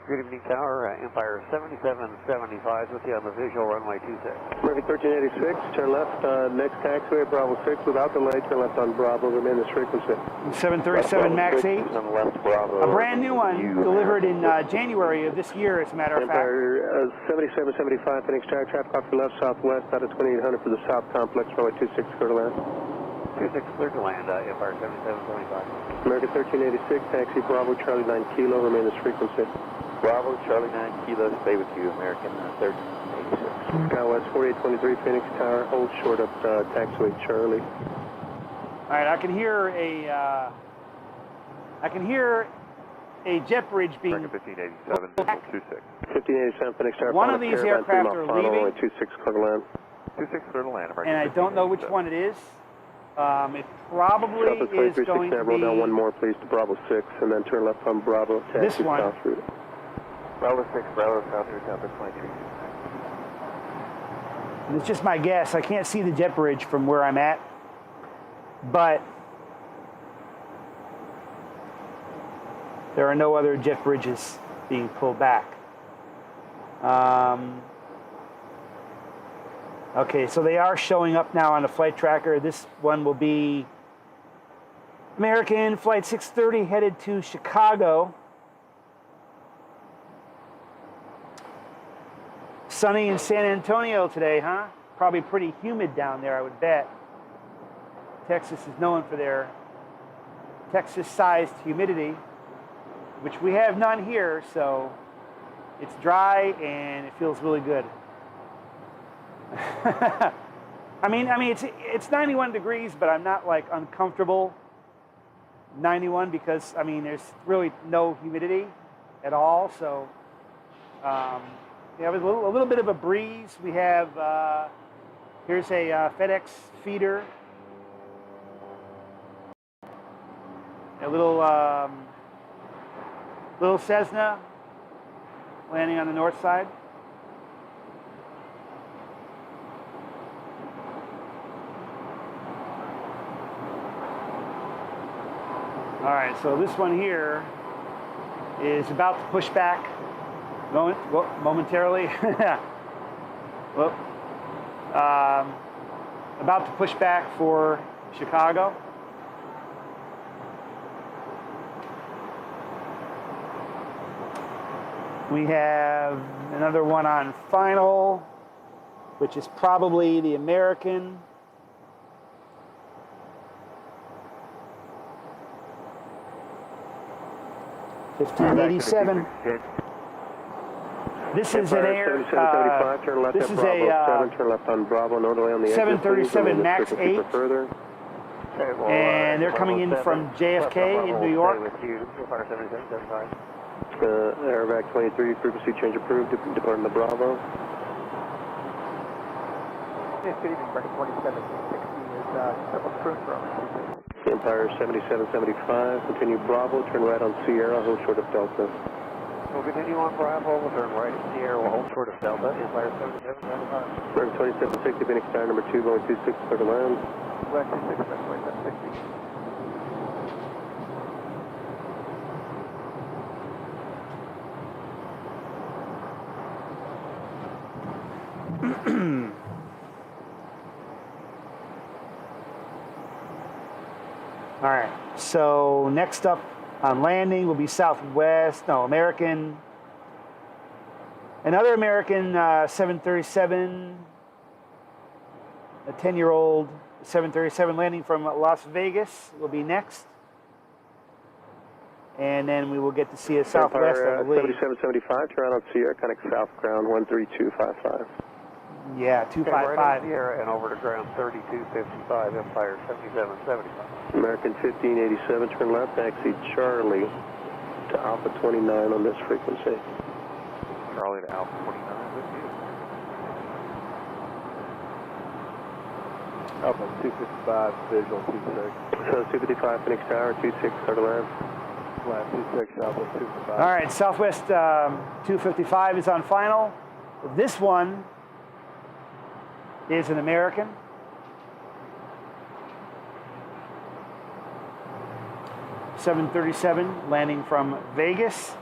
Good evening, Tower. Empire 7775 with you on the visual runway 26.
American 1386, turn left, next taxiway, Bravo 6, without delay, turn left on Bravo, remain this frequency.
737 MAX 8,
On left Bravo.
a brand new one, delivered in January of this year, as a matter of fact.
Empire 7775, Phoenix Tower, traffic off your left, southwest, out of 2800 for the south complex, runway 26, clear to land.
26 clear to land, Empire 7775.
American 1386, taxi Bravo, Charlie 9 Kilo, remain this frequency.
Bravo, Charlie 9 Kilo, stay with you, American 1386.
Skywest 4823, Phoenix Tower, hold short of taxiway Charlie.
All right, I can hear a jet bridge being.
American 1587, visual 26.
1587, Phoenix Tower.
One of these aircraft are leaving.
26, clear to land.
26 clear to land, American
And I don't know which one it is. It probably
Southwest
is going to
roll down one
be
more, please, to Bravo 6, and then turn left on Bravo, taxi
This one.
south route.
Bravo 6, Bravo South route, Southwest 23.
and it's just my guess. I can't see the jet bridge from where I'm at, but there are no other jet bridges being pulled back. Okay, so they are showing up now on the flight tracker. This one will be American Flight 630 headed to Chicago. Sunny in San Antonio today, huh? Probably pretty humid down there, I would bet. Texas is known for their Texas-sized humidity, which we have none here, so it's dry and it feels really good. I mean, it's 91 degrees, but I'm not like uncomfortable 91 because I mean there's really no humidity at all. So we have a little bit of a breeze. We have here's a FedEx feeder, a little Cessna landing on the north side. All right, so this one here is about to push back momentarily. Well, about to push back for Chicago. We have another one on final, which is probably the American. $15.87. This is an air. This is a
turn left on Bravo, northerly on the
737 MAX 8, and they're coming in from JFK in New York.
Airback 23, frequency change approved, departing the Bravo.
Good evening, British 2760 is approved for
Empire 7775, continue Bravo, turn right on Sierra, hold short of Delta.
We'll continue on Bravo, we'll turn right at Sierra, we'll hold short of Delta, Empire 7775.
American 2760, Phoenix Tower number 2, going 26, clear to land.
West 26, 2760.
All right, so next up on landing will be American. Another American 737, a 10-year-old 737 landing from Las Vegas will be next. And then we will get to see a Southwest, I believe.
7775, turn out on Sierra, connect south ground 13255.
Yeah, 255.
Right Sierra and over to ground 3255, Empire 7775.
American 1587, turn left, taxi Charlie to Alpha 29 on this frequency.
Charlie to Alpha 29 with you. Alpha 255, visual 26.
So 255, Phoenix Tower, 26, clear to land.
Land 26, Alpha 255.
All right, Southwest 255 is on final. This one is an American. $737 landing from Vegas.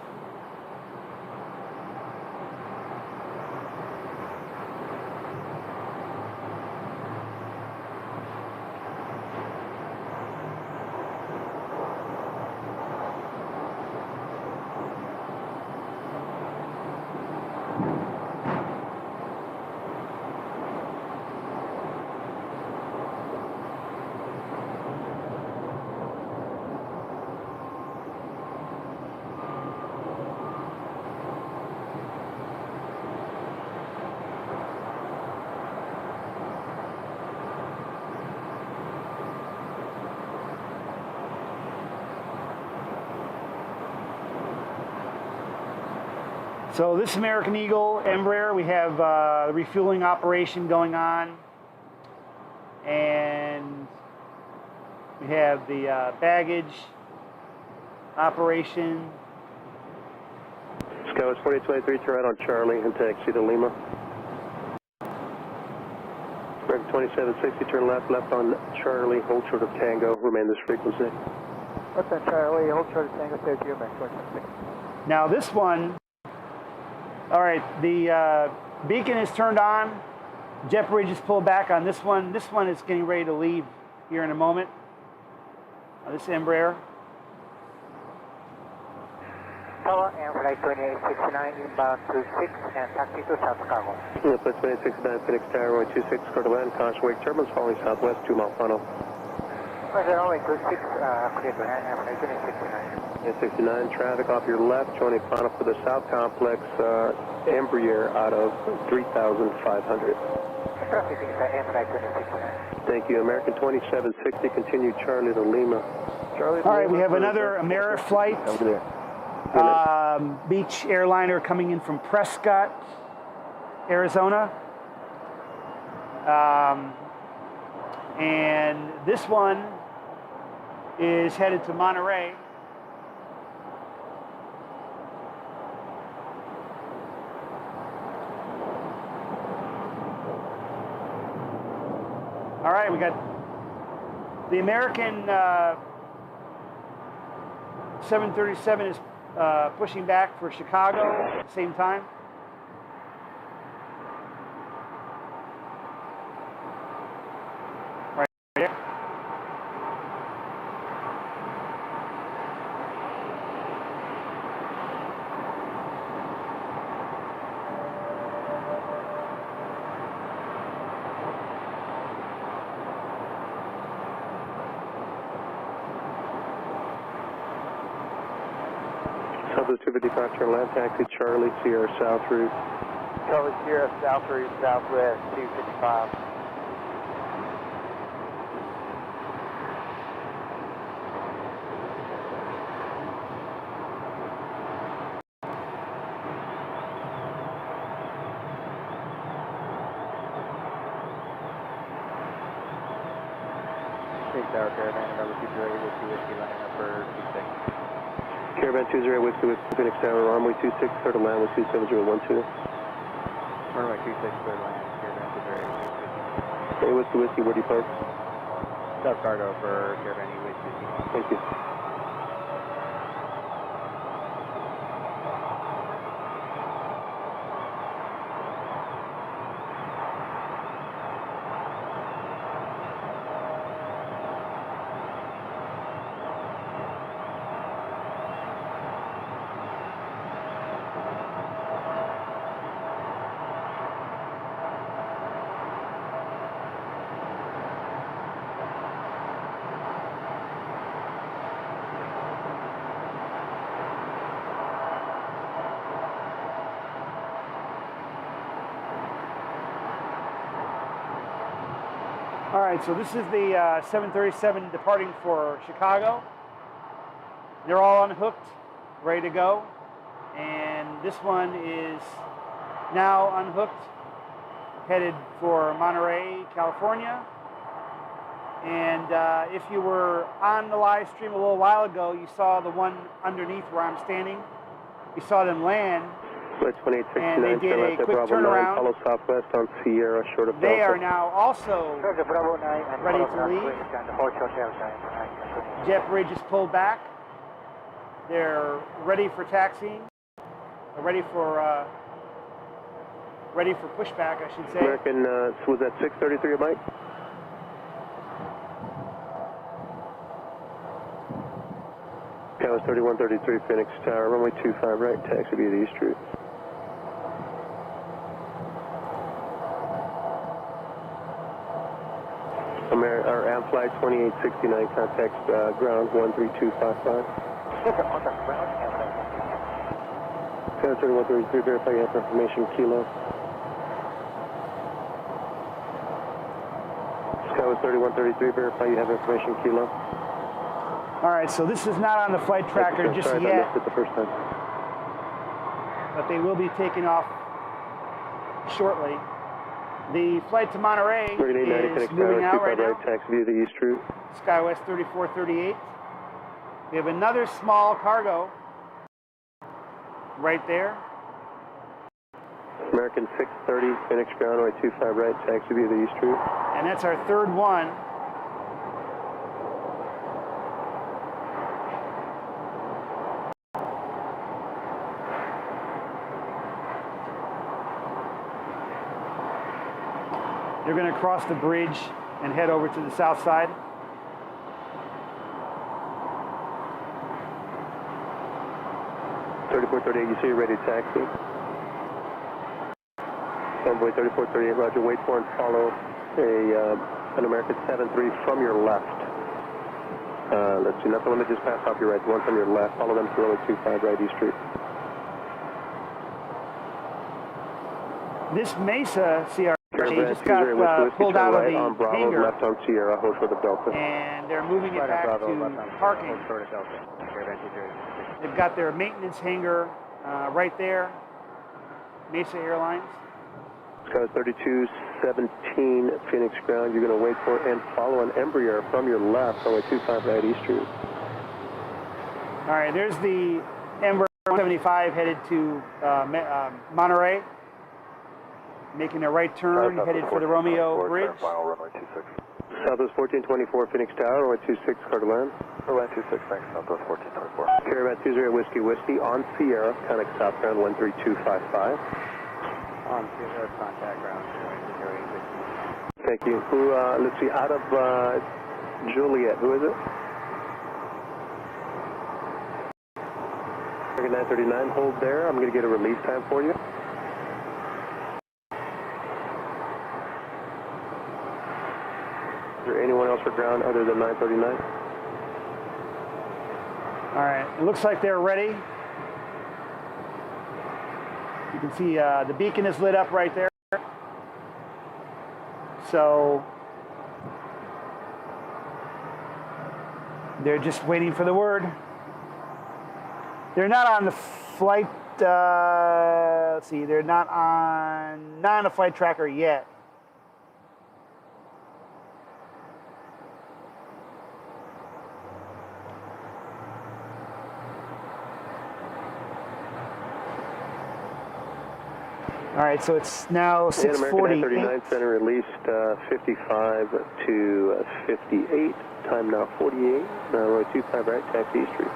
So this American Eagle Embraer, we have the refueling operation going on, and we have the baggage operation.
Skywest 4823, turn right on Charlie and taxi to Lima. American 2760, turn left on Charlie, hold short of Tango, remain this frequency.
What's that, Charlie? Hold short of Tango, stay with you, Max 160.
Now this one, all right, the beacon is turned on. Jet bridge is pulled back on this one. This one is getting ready to leave here in a moment. This is Embraer.
Tower and flight 2869 inbound 26 and taxi to South Chicago.
Yeah, flight 2869 Phoenix Tower, runway 26, clear to land, caution wake turbulence following southwest, 2 mile funnel.
Runway 26, clear to land and flight 2869.
69 traffic off your left, joining final for the South Complex, Embraer out of 3,500.
Traffic inside and flight 2869.
Thank you. American 2760, continue Charlie to Lima. Charlie to
All right,
Lima
we have
for
another America flight.
Over there.
Beach airliner coming in from Prescott, Arizona. And this one is headed to Monterey. All right, we got the American 737 is pushing back for Chicago at the same time. Right there.
Southwest 250 departure land taxi Charlie Sierra South route.
Charlie Sierra South route, Southwest 255. Tower Caravan, number 208, Whiskey Whiskey, lining up for 26.
Caravan 20 Whiskey Whiskey Phoenix Tower, runway 26, clear to land with 27012.
Runway 26, clear to land, Caravan 208.
Hey, Whiskey Whiskey, where do you park?
South Cargo for Caravan Whiskey.
Thank you.
All right, so this is the 737 departing for Chicago. They're all unhooked, ready to go. And this one is now unhooked, headed for Monterey, California. And if you were on the live stream a little while ago, you saw the one underneath where I'm standing. You saw them land.
Flight 2869,
And they did a quick
Bravo
turnaround.
9, follow southwest on Sierra, short of
They
Delta.
are now also
Bravo 9 and
ready to
follow
leave.
southwest and hold short airtime.
Jet bridge is pulled back. They're ready for taxiing. They're ready for pushback, I should say.
American, was that 633 a Mike? Cows 3133 Phoenix Tower, runway 25 right, taxi via the East Route. Our Amflight 2869, contact ground 13255. Cows 3133, verify you have information, Kilo. Cows 3133, verify you have information, Kilo.
All right, so this is not on the flight tracker just
Sorry if I
yet,
missed it the first time.
but they will be taking off shortly. The flight to Monterey is
3890 Phoenix
moving
Tower,
out right
25
now.
right, taxi via the East Route.
SkyWest 3438. We have another small cargo right there.
American 630 Phoenix ground, runway 25 right, taxi via the East Route.
And that's our third one. They're going to cross the bridge and head over to the south side.
3438, you say you're ready to taxi? Convoy 3438, roger, wait for and follow an American 73 from your left. Let's see, not the one that just passed off your right, the one from your left. Follow them to runway 25 right, East Street.
This Mesa CRJ
Caravan
just got
20 Whiskey,
pulled out of
right
the
on Bravo,
hangar,
left on Sierra, hold for the Delta.
and they're moving it back to parking. They've got their maintenance hangar right there, Mesa Airlines.
Sky 3217 Phoenix ground. You're going to wait for and follow an Embraer from your left, runway 25 right, East Street.
All right, there's the Embraer 175 headed to Monterey, making a right turn, headed for the Romeo Bridge.
Southwest 1424 Phoenix Tower, runway 26, clear to land.
Runway 26, thanks, Southwest 1424.
Caravan 20 Whiskey Whiskey on Sierra, contact southbound 13255.
On Sierra, contact ground 080.
Thank you. Who, let's see, out of Juliet, who is it? 939, hold there. I'm going to get a release time for you. Is there anyone else for ground other than 939?
All right, it looks like they're ready. You can see the beacon is lit up right there. So they're just waiting for the word. They're not on the flight, let's see, they're not on a flight tracker yet. All right, so it's now 6:48.
American 939 Center released 55 to 58. Time now 48. Runway 25 right, taxi East Street.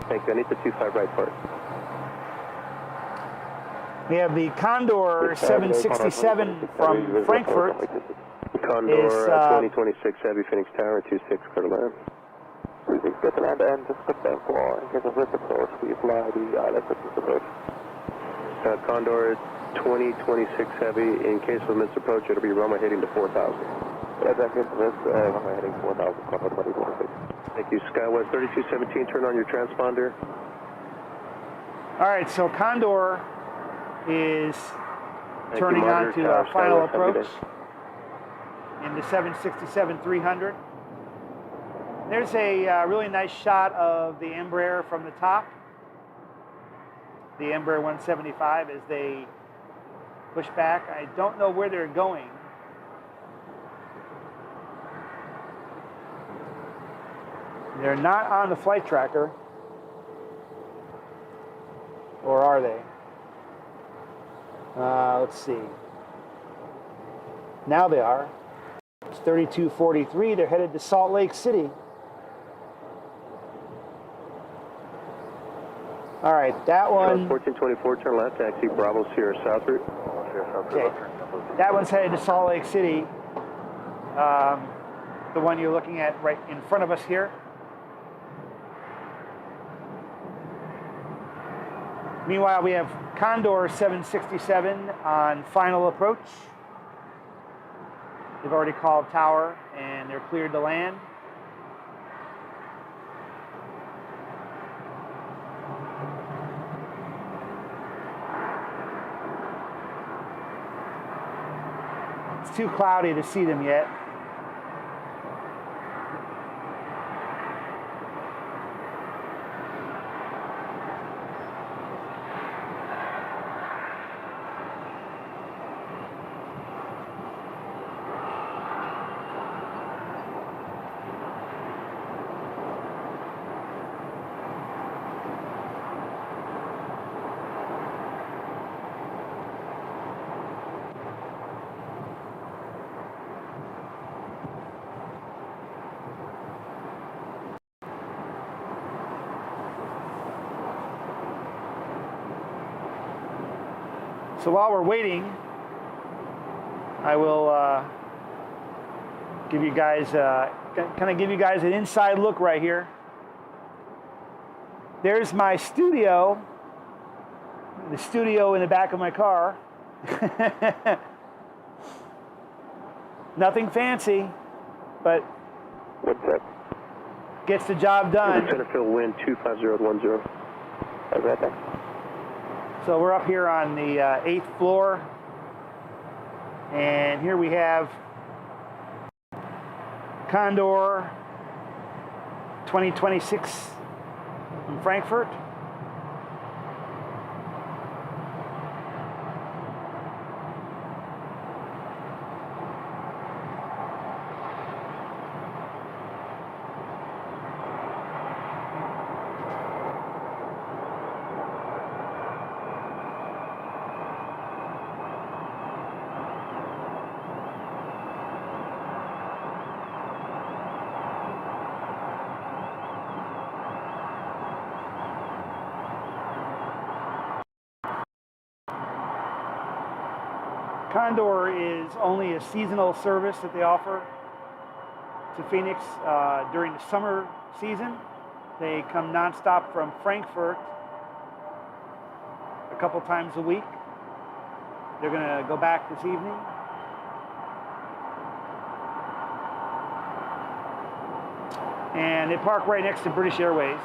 Thank you. I need the 25 right part.
We have the Condor 767 from Frankfurt.
Condor
Is,
2026 Heavy Phoenix Tower 26 clear to land.
Get the land and just step down for in case of risk approach. We fly the ILS approach.
Condor 2026 Heavy. In case of a missed approach, it'll be runway heading to 4,000.
Exactly. Runway heading 4,000. Condor 2026.
Thank you. Skywest 3217. Turn on your transponder.
All right, so Condor is
Thank
turning
you,
on
Monitor
to
Tower,
final
Skywest, have a good
approach in the 767-300. There's a really nice shot of the Embraer from the top, the Embraer 175 as they push back. I don't know where they're going. They're not on the flight tracker, or are they? Let's see. Now they are. It's 3243. They're headed to Salt Lake City. All right, that one.
1424, turn left, taxi Bravo Sierra South route.
Okay, that one's headed to Salt Lake City. The one you're looking at right in front of us here. Meanwhile, we have Condor 767 on final approach. They've already called tower and they're cleared to land. It's too cloudy to see them yet. So while we're waiting, I will give you guys, kind of give you guys an inside look right here there's my studio, the studio in the back of my car. Nothing fancy, but
What's that?
gets the job done.
Center field wind 25010. How's that there?
So we're up here on the 8th floor, and here we have Condor 2026 in Frankfurt. Condor is only a seasonal service that they offer to Phoenix during the summer season. They come nonstop from Frankfurt a couple times a week. They're going to go back this evening. And they park right next to British Airways.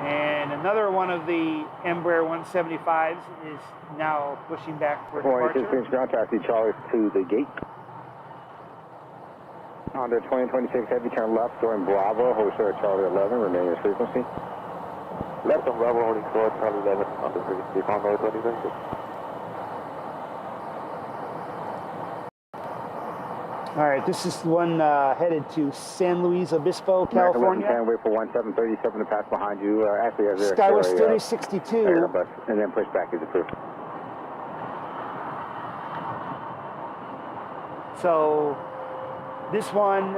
And another one of the Embraer 175s is now pushing back for departure.
Ground taxi Charlie to the gate. On the 2026 heavy turn left, during Bravo, hold short Charlie 11, remain your frequency. Left on Bravo, holding short Charlie 11, on the frequency, Condor 2026.
All right, this is the one headed to San Luis Obispo, California.
American wait for 1737 to pass behind you. Actually, as their
Skywest 3062.
Airbus, and then push back is approved.
So this one,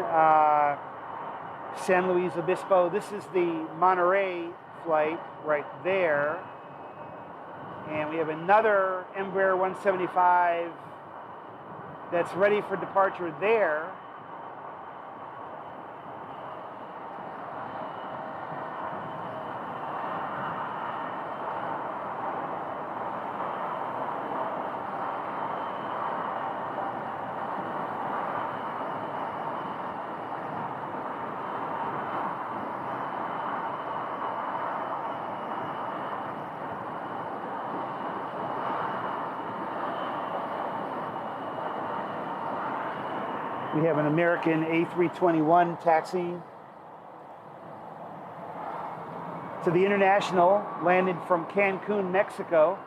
San Luis Obispo, this is the Monterey flight right there. And we have another Embraer 175 that's ready for departure there. We have an American A321 taxiing to the International, landed from Cancun, Mexico.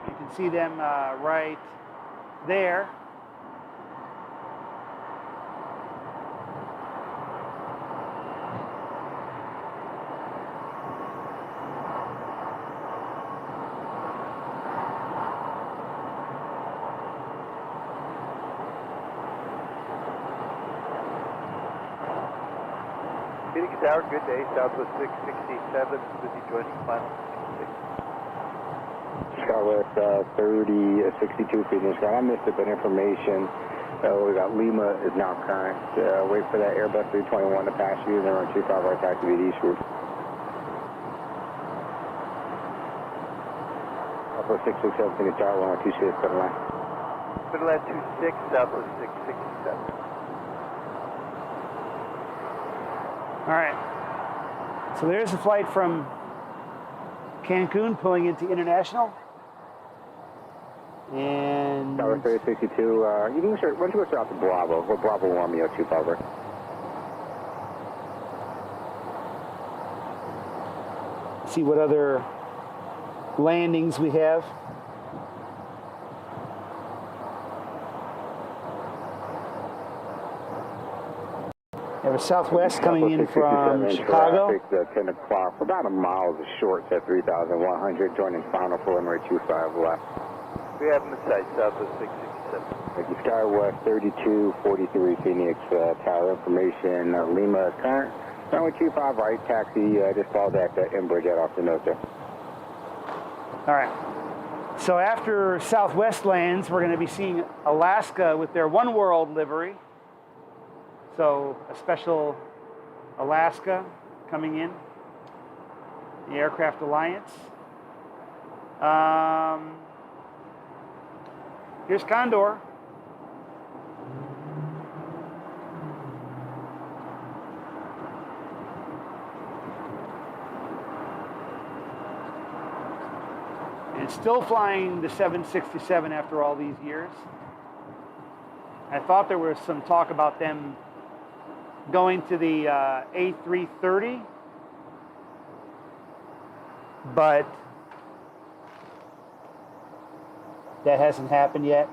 You can see them right there.
Phoenix Tower, good day. Southwest 667, busy joining final 66.
Skywest 3062 Phoenix. I missed a bit of information. We got Lima is now current. Wait for that Airbus 321 to pass you, then run 25 right back to the east route. Southwest 667 Phoenix Tower 1026, center line.
Middle line 26, Southwest 667.
All right. So there's a flight from Cancun pulling into International. And
Tower 3062, you can start, why don't you go out to Bravo? We're Bravo Romeo 25 right.
see what other landings we have. We have a Southwest coming in from Chicago.
10 o'clock, about a mile is short at 3,100, joining final preliminary 25 left.
We have them in sight, Southwest 667.
Thank you, Skywest 3243 Phoenix, tower information, Lima is current. Runway 25 right, taxi, just followed that Embraer jet off the nose there.
All right. So after Southwest lands, we're going to be seeing Alaska with their One World livery. So a special Alaska coming in, the Aircraft Alliance. Here's Condor. And still flying the 767 after all these years. I thought there was some talk about them going to the A330, but that hasn't happened yet.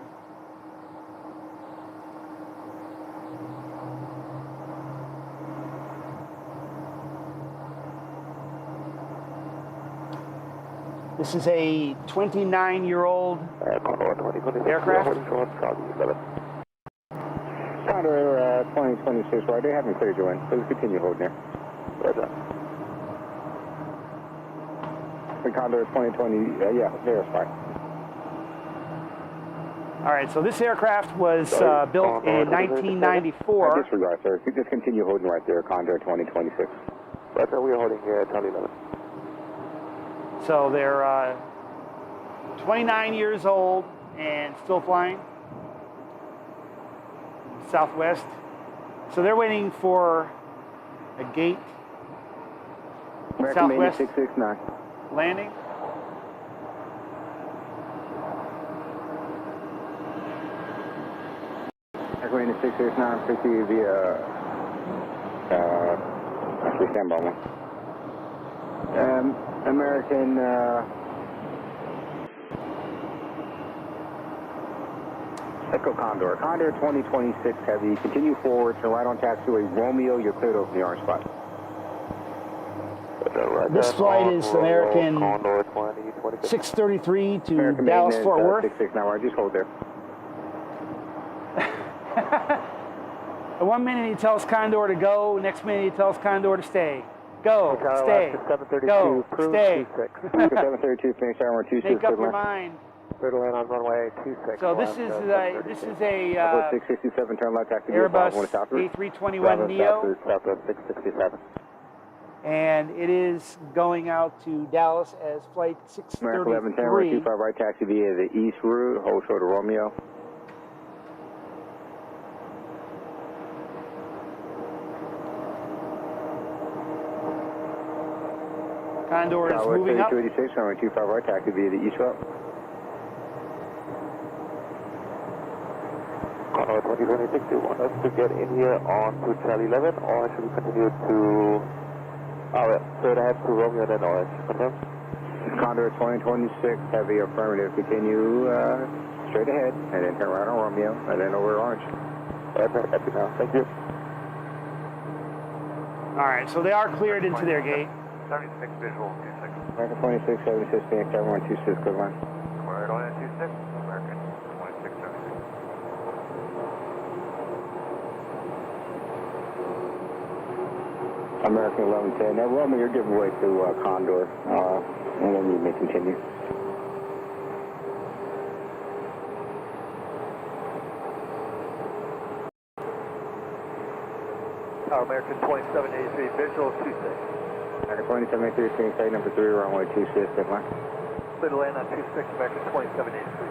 This is a 29-year-old aircraft.
Condor 2026, right, they haven't cleared you in. Please continue holding there. Roger. The Condor 2020, yeah, there's fine.
All right, so this aircraft was built in 1994.
Disregard, sir. Just continue holding right there, Condor 2026.
Roger, we are holding here at Charlie 11.
So they're 29 years old and still flying. Southwest. So they're waiting for a gate.
American
Southwest
669.
landing.
American 669, 50 via, actually stand by one. American, Echo Condor. Condor 2026 Heavy. Continue forward to right on taxiway Romeo. You're cleared over the orange spot.
This flight is American 633 to
American
Dallas Fort Worth.
669. Right, just hold there.
One minute he tells Condor to go, next minute he tells Condor to stay. Go, stay, go, stay.
732, finish armor 26.
Make up your mind.
Clear to land on runway 26.
So this is a
667, turn left, taxi
Airbus A321neo,
Southwest 667.
and it is going out to Dallas as flight
American 1110,
633.
25 right, taxi via the east route, hold short of Romeo.
Condor is moving up.
3286, runway 25 right, taxi via the east route.
Condor 2026, do you want us to get in here on to Charlie 11, or should we continue to... straight ahead to Romeo then orange? Confirm?
Condor 2026, heavy affirmative, continue straight ahead, and then turn right on Romeo, and then over orange.
Happy now, thank you.
All right, so they are cleared into their gate.
76 visual, 26.
American 26, 76, Phoenix, everyone 26, good line.
Right on at 26, American 26, 76.
American 1110. Now, Romeo, you're giving way to Condor, and then you may continue.
American 2783, visual 26.
American 2783, Phoenix, flight number 3, runway 26, good line.
Clear to land on 26, American 2783.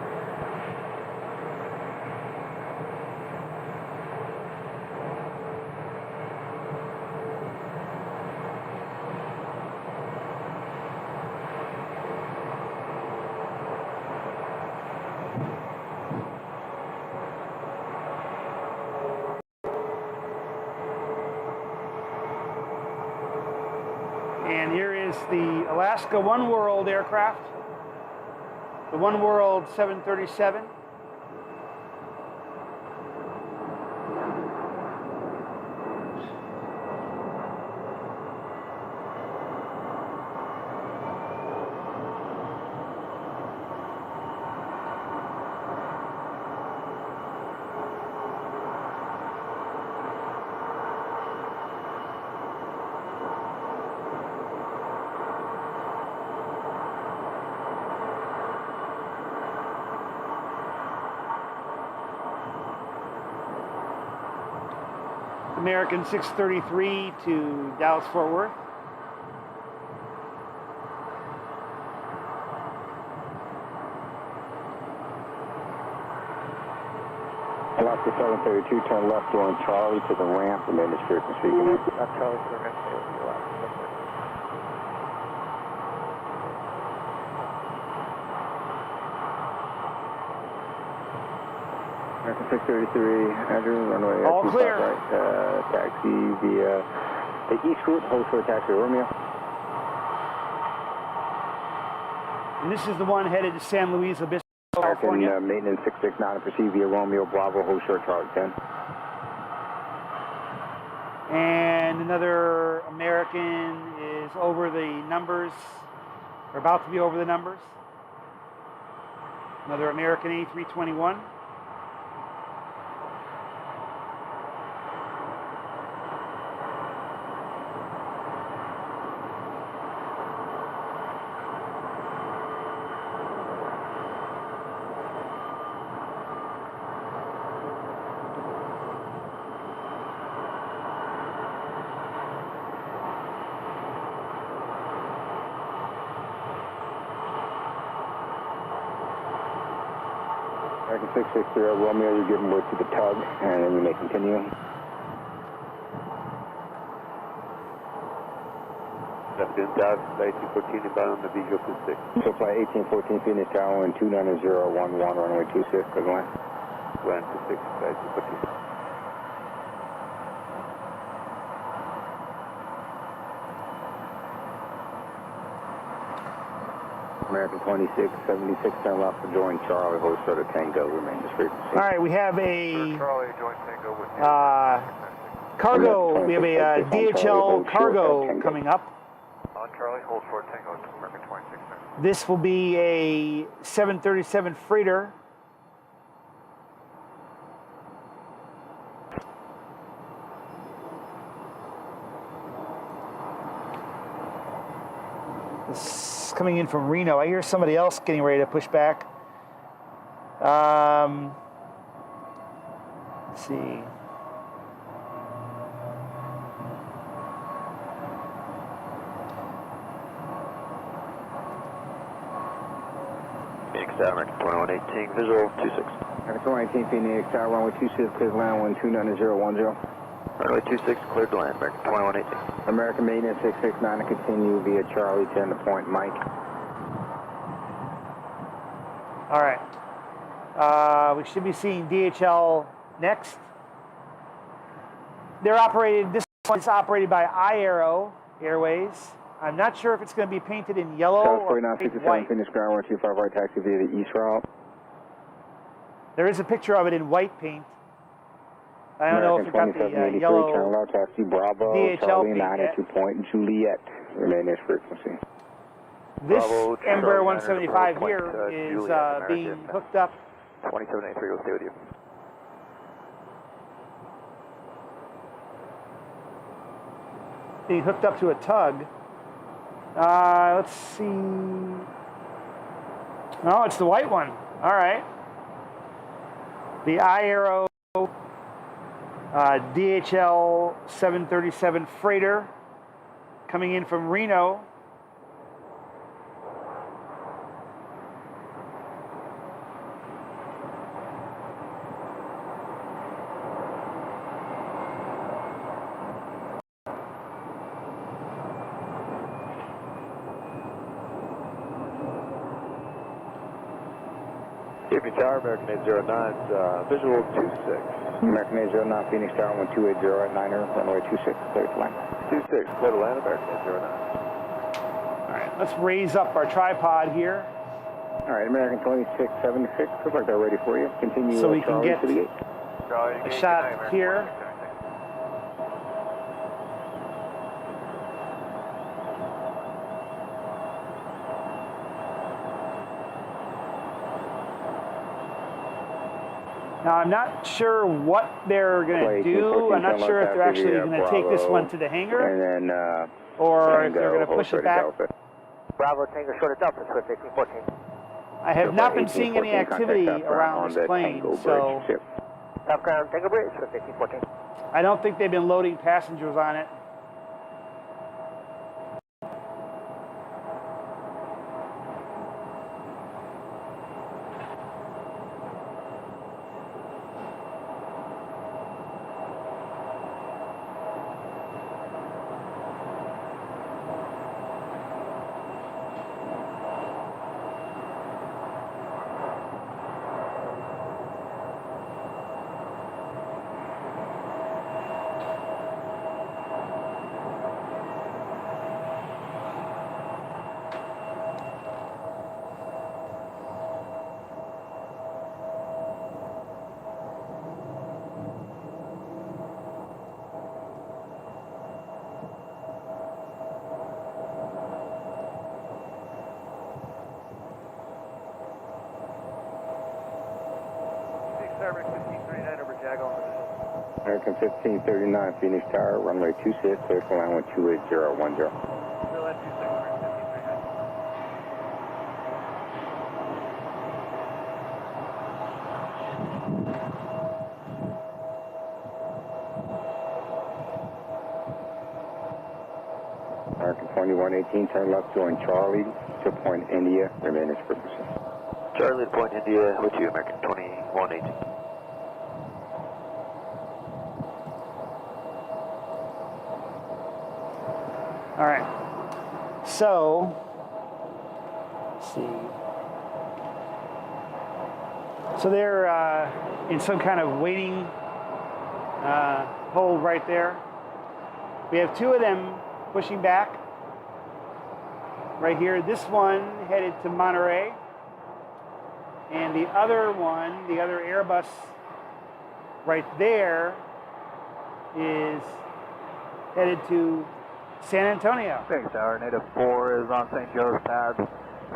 And here is the Alaska One World aircraft, the One World 737. American 633 to Dallas Fort Worth.
Alaska 732, turn left going Charlie to the ramp and then the frequency.
Charlie to the ramp.
American 633, Andrew, runway.
All clear.
Right, taxi via the east route, hold for taxi Romeo.
And this is the one headed to San Luis Obispo, California.
American maintenance 669, proceed via Romeo, Bravo, hold short, Charlie 10.
And another American is over the numbers, or about to be over the numbers. Another American A321.
American 663, Romeo, you're giving word to the tug, and then you may continue.
Left in Doug, 1814 inbound, the visual 26.
So fly 1814 Phoenix Tower and 29011, runway 26, for the line.
Land 26, 1814.
American 2676, turn left for join Charlie, hold short of Tango, remain this frequency.
All right, we have a
Charlie, join Tango with
cargo. We have a DHL cargo coming up.
On Charlie, hold short Tango, American 26.
This will be a 737 freighter. This is coming in from Reno. I hear somebody else getting ready to push back. Let's see.
Phoenix Tower, American 2118, visual 26.
American 2118 Phoenix Tower, runway 26, clear land 29010.
Runway 26, cleared to land, American 2118.
American maintenance 669 to continue via Charlie 10 to point Mike.
All right. We should be seeing DHL next. They're operated, this one is operated by Airways. I'm not sure if it's going to be painted in yellow or white.
Phoenix ground 125 right taxi via the east route.
There is a picture of it in white paint. I don't know if you got the yellow
turn left taxi Bravo,
DHL
Charlie
paint
92 point Juliet, remain this frequency.
This
Bravo,
Embraer
Charlie
175
9
here is
Juliet,
being hooked up.
2783 will stay with you.
Being hooked up to a tug. Let's see. Oh, it's the white one. All right. The iAero DHL 737 freighter coming in from Reno.
Phoenix Tower, American 809, visual 26.
American 809 Phoenix Tower 1280 at 9er, runway 26, clear to land.
26, clear to land, American 809.
All right, let's raise up our tripod here.
All right, American 2676, looks like they're ready for you. Continue
So we can
Charlie
get
to the gate.
a shot here. Now, I'm not sure what they're going to do. I'm not sure if they're actually going to take this one to the hangar
And then,
or if they're going to push it back.
Bravo, Tango, short of Delta, Swift 1814.
I have not been seeing any activity around this plane, so
Top ground, Tango Bridge, Swift 1814.
I don't think they've been loading passengers on it.
American 1539, Phoenix Tower, runway 26, clear for line 128.010. American 2118, turn left, join Charlie to point India, remain as frequency.
Charlie to point India, with you, American 2118.
All right. So, let's see. So they're in some kind of waiting hold right there. We have two of them pushing back right here. This one headed to Monterey, and the other one, the other Airbus right there, is headed to San Antonio.
Thanks, Tower. Native 4 is on St. Joe's pad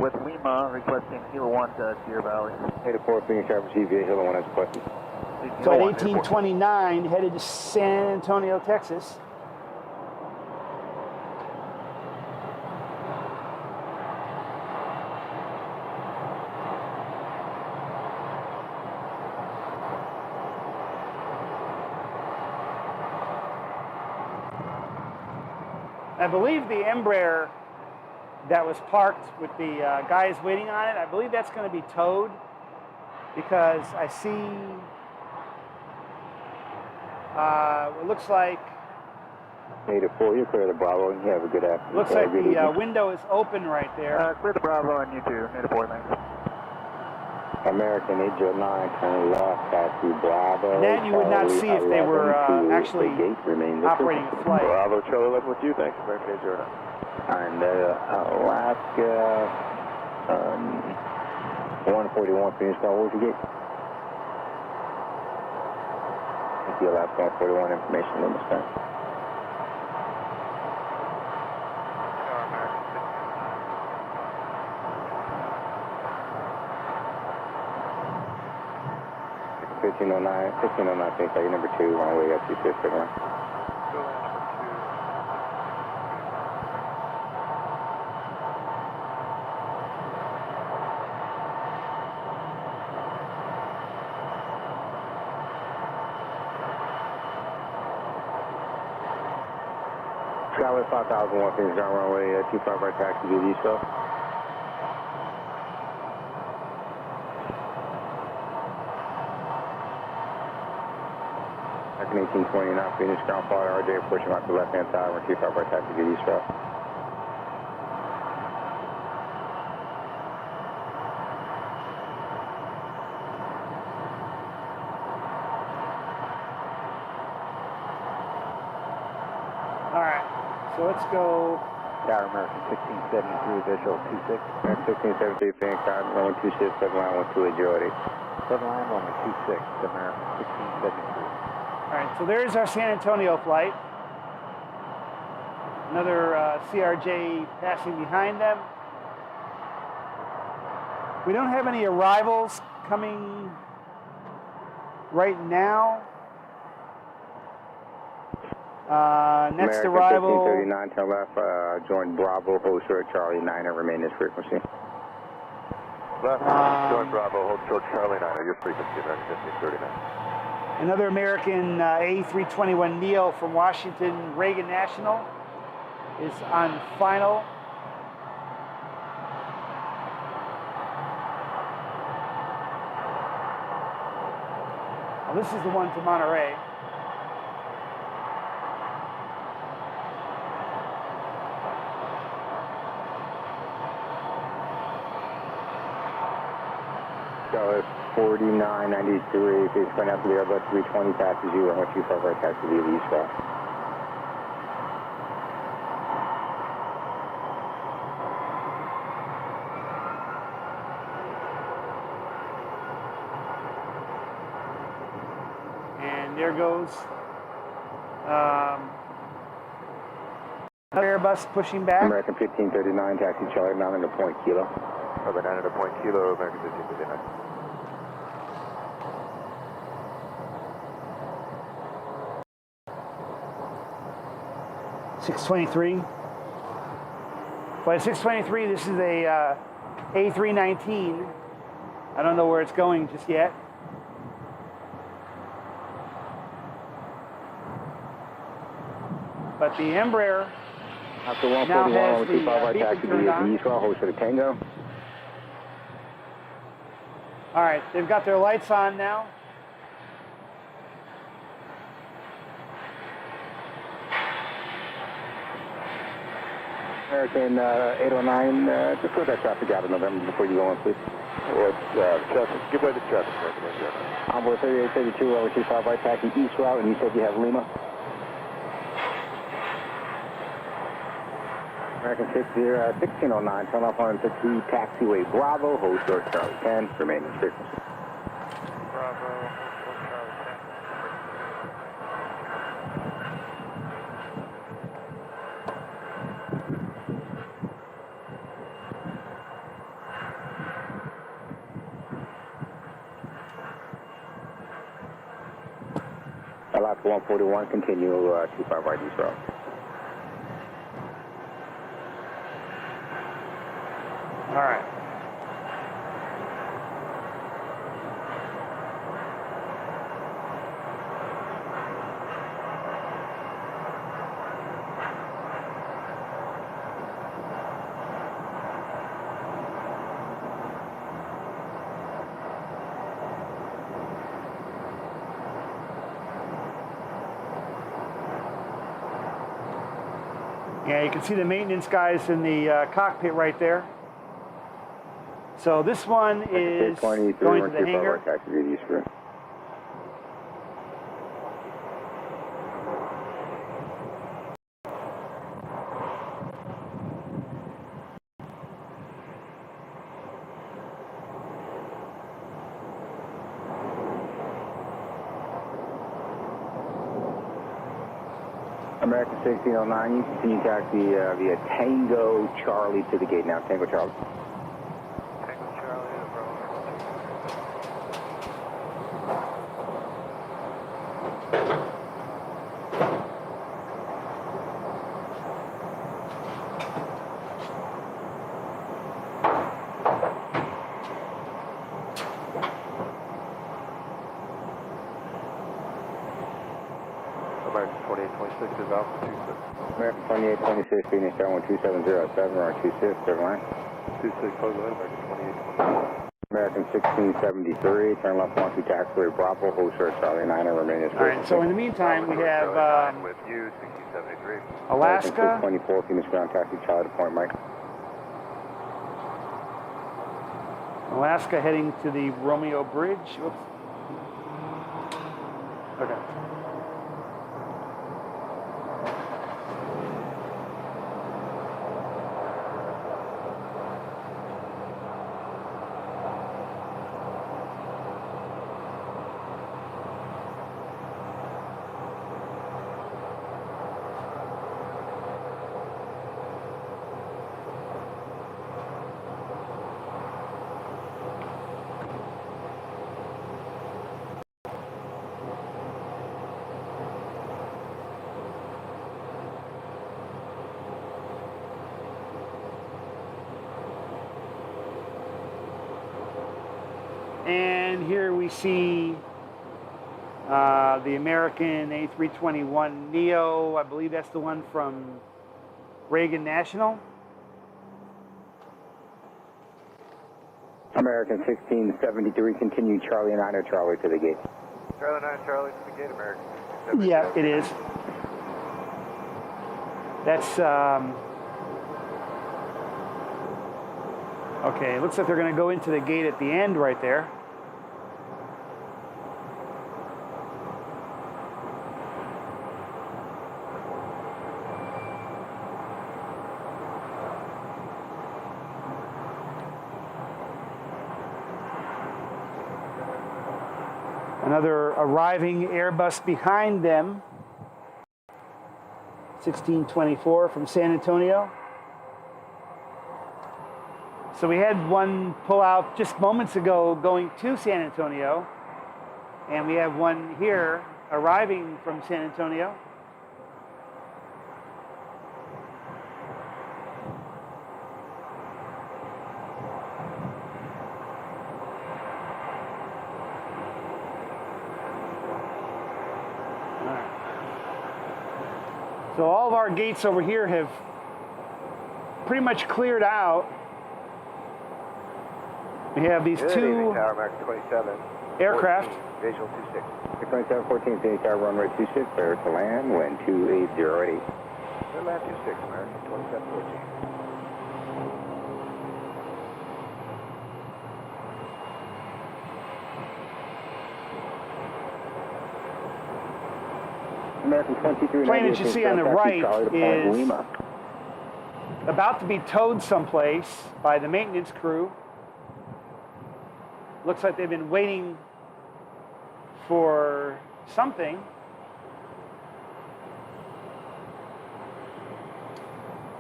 with Lima, requesting Kilo 1 to Deer Valley.
Native 4, Phoenix Tower, CVA, Hilo 1 as requested.
So at 1829, headed to San Antonio, Texas. I believe the Embraer that was parked with the guys waiting on it, I believe that's going to be towed, because I see it looks like
Native 4, you're clear to Bravo, and you have a good afternoon.
looks like the window is open right there.
Clear the Bravo and you too. Native 4, thanks.
American 809, turn left, taxi Bravo.
And then you would not see if they were actually operating a flight.
Bravo, Charlie 11 with you, thanks. American 809.
And Alaska 141, Phoenix Tower, what was your gate? Thank you, Alaska 141, information limit time. Fifteen oh nine, Phoenix Tower, number 2, runway up to 6, second line. Skyway 5001, Phoenix Tower, runway 25 right taxi to the east coast. American 1829, Phoenix ground flight, RJ pushing out the left-hand side, we're 25 right taxi to the east coast.
All right, so let's go.
Tower American 1673, visual 26. American 1673, Phoenix Tower, runway 26, 7 line 12808.
7 line, runway 26, American 1673.
All right, so there's our San Antonio flight. Another CRJ passing behind them. We don't have any arrivals coming right now. Next
American
arrival.
1539, turn left, join Bravo, hold short Charlie 9 and remain this frequency.
Left, join Bravo, hold short Charlie 9, your frequency, American 1539.
Another American A321neo from Washington Reagan National is on final. Well, this is the one to Monterey.
Charlotte 4993, please find out to the Airbus 320 passes you, and what you felt right taxi via the east route.
And there goes another Airbus pushing back.
American 1539, taxi Charlie, 900 point kilo.
Over 900 point kilo, American 1539.
623. Flight 623, this is a A319. I don't know where it's going just yet. But the Embraer
After
now
141,
has the
125 right
beacon
taxi
turned
via
on.
the east route, host for the Tango.
All right, they've got their lights on now.
American 809, just put that traffic out in November before you go on, please.
Traffic, give way to traffic, American 809.
Envoy 3832, 125 right taxi east route, and you said you have Lima. American 1609, turn off 150, taxiway Bravo, hold short Charlie 10, remain in frequency.
Bravo, Charlie 10.
Alaska 141, continue 25 right east route.
All right. Yeah, you can see the maintenance guys in the cockpit right there. So this one is going to the hangar.
Taxi via the east route. American 1609, you continue taxi via Tango Charlie to the gate now. Tango Charlie.
Tango Charlie, Bravo.
American 2826 is Alpha 26.
American 2826, Phoenix Tower 12707, or 26, third line.
26, close line, American 2826.
American 1673, turn left 12 taxiway Bravo, hold short Charlie 9, and remain as
All right, so in the meantime, we have
with you, 1673.
Alaska.
624, Phoenix ground taxi Charlie to Point Mike.
Alaska heading to the Romeo Bridge. Whoops. Okay. And here we see The American A321neo, I believe that's the one from Reagan National.
American 1673, continue Charlie 9 Charlie to the gate.
Charlie 9 Charlie to the gate, American.
Yeah, it is. That's, okay, it looks like they're going to go into the gate at the end right there. Another arriving Airbus behind them, 1624 from San Antonio. So we had one pull out just moments ago going to San Antonio, and we have one here arriving from San Antonio. So all of our gates over here have pretty much cleared out. We have these two
Tower American 27.
aircraft.
14, visual 26.
2714, Phoenix Tower, runway 26, clear to land, wind 280 at 8.
Clear land 26, American 2714.
American 23.
Plane that you see on the right is about to be towed someplace by the maintenance crew. Looks like they've been waiting for something.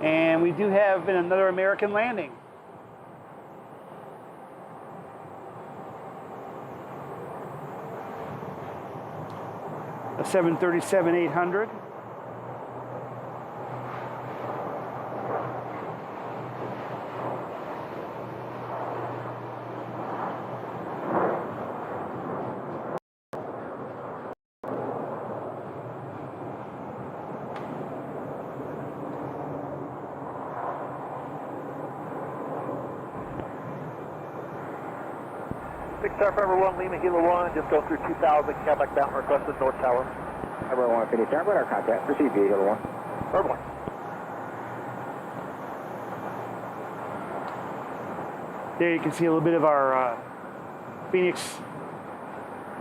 And we do have another American landing. A 737-800.
Forever 1, Lima Hilo 1, just go through 2000, Quebec Mountain, requested North Tower.
Forever 1, Phoenix Tower, got our contact, proceed via Hilo 1.
Forever 1.
There you can see a little bit of our Phoenix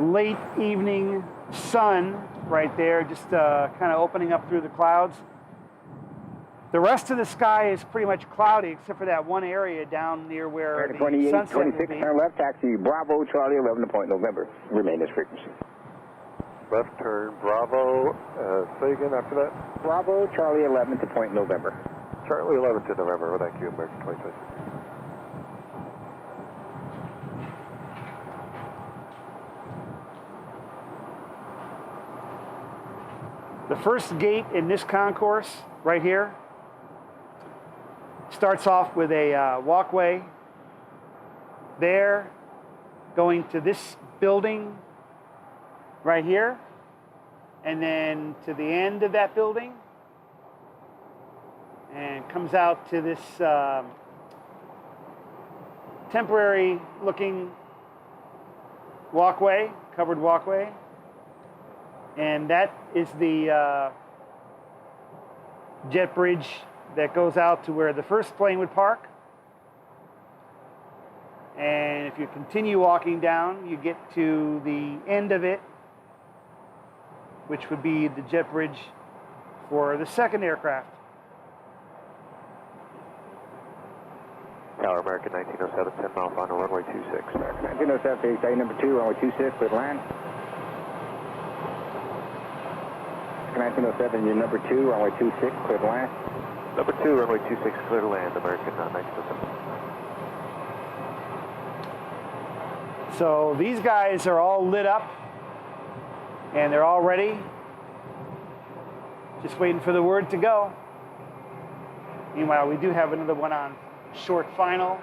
late evening sun right there, just kind of opening up through the clouds. The rest of the sky is pretty much cloudy, except for that one area down near where the
28,
sunset
26,
will be.
turn left, taxi, Bravo, Charlie 11 to point November. Remain this frequency.
Left turn, Bravo. Say again after that.
Bravo, Charlie 11 to point November.
Charlie 11 to November. Thank you, American 26.
The first gate in this concourse, right here, starts off with a walkway there, going to this building right here, and then to the end of that building, and comes out to this temporary looking walkway, covered walkway, and that is the jet bridge that goes out to where the first plane would park. And if you continue walking down, you get to the end of it, which would be the jet bridge for the second aircraft.
Tower American 1907, 10 miles on runway 26.
1907, Phoenix Tower, number 2, runway 26, clear to land. 1907, you're number 2, runway 26, clear to land.
Number 2, runway 26, clear to land, American 1907.
So these guys are all lit up and they're all ready. Just waiting for the word to go. Meanwhile, we do have another one on short final.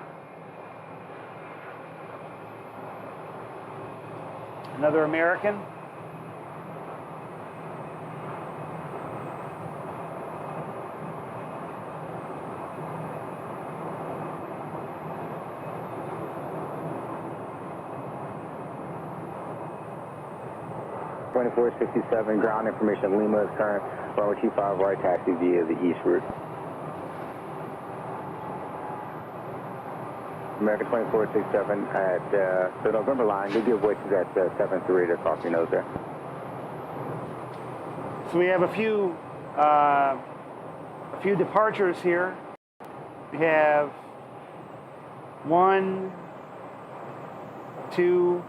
Another American.
2467, ground information, Lima is current, runway 25 right, taxi via the east route. American 2467 at the November line, you'll give way to that 73 that's off your nose there.
So we have a few departures here. We have 1, 2.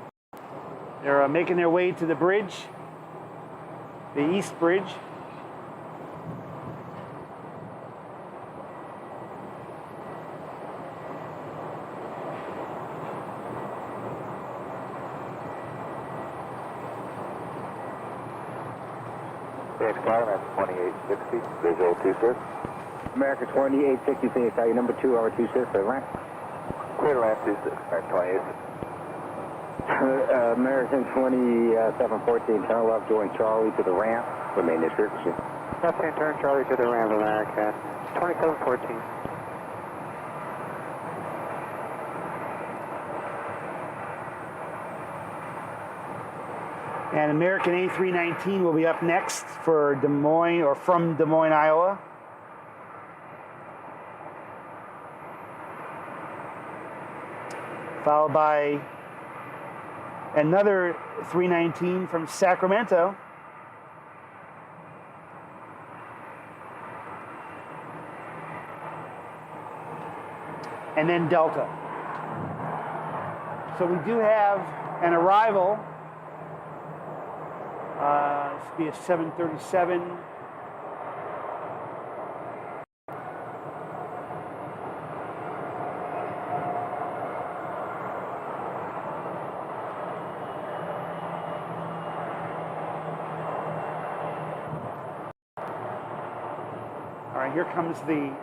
They're making their way to the bridge, the East Bridge.
That's 2860, visual 26. America 2860, Phoenix, are you number 2, over 26, clear land? Clear land 26, American 28. American 2714, turn left, join Charlie to the ramp, remain this frequency.
Left hand turn, Charlie to the ramp, American 2714.
And American A319 will be up next for Des Moines, or from Des Moines, Iowa. Followed by another 319 from Sacramento. And then Delta. So we do have an arrival. This will be a 737. All right, here comes the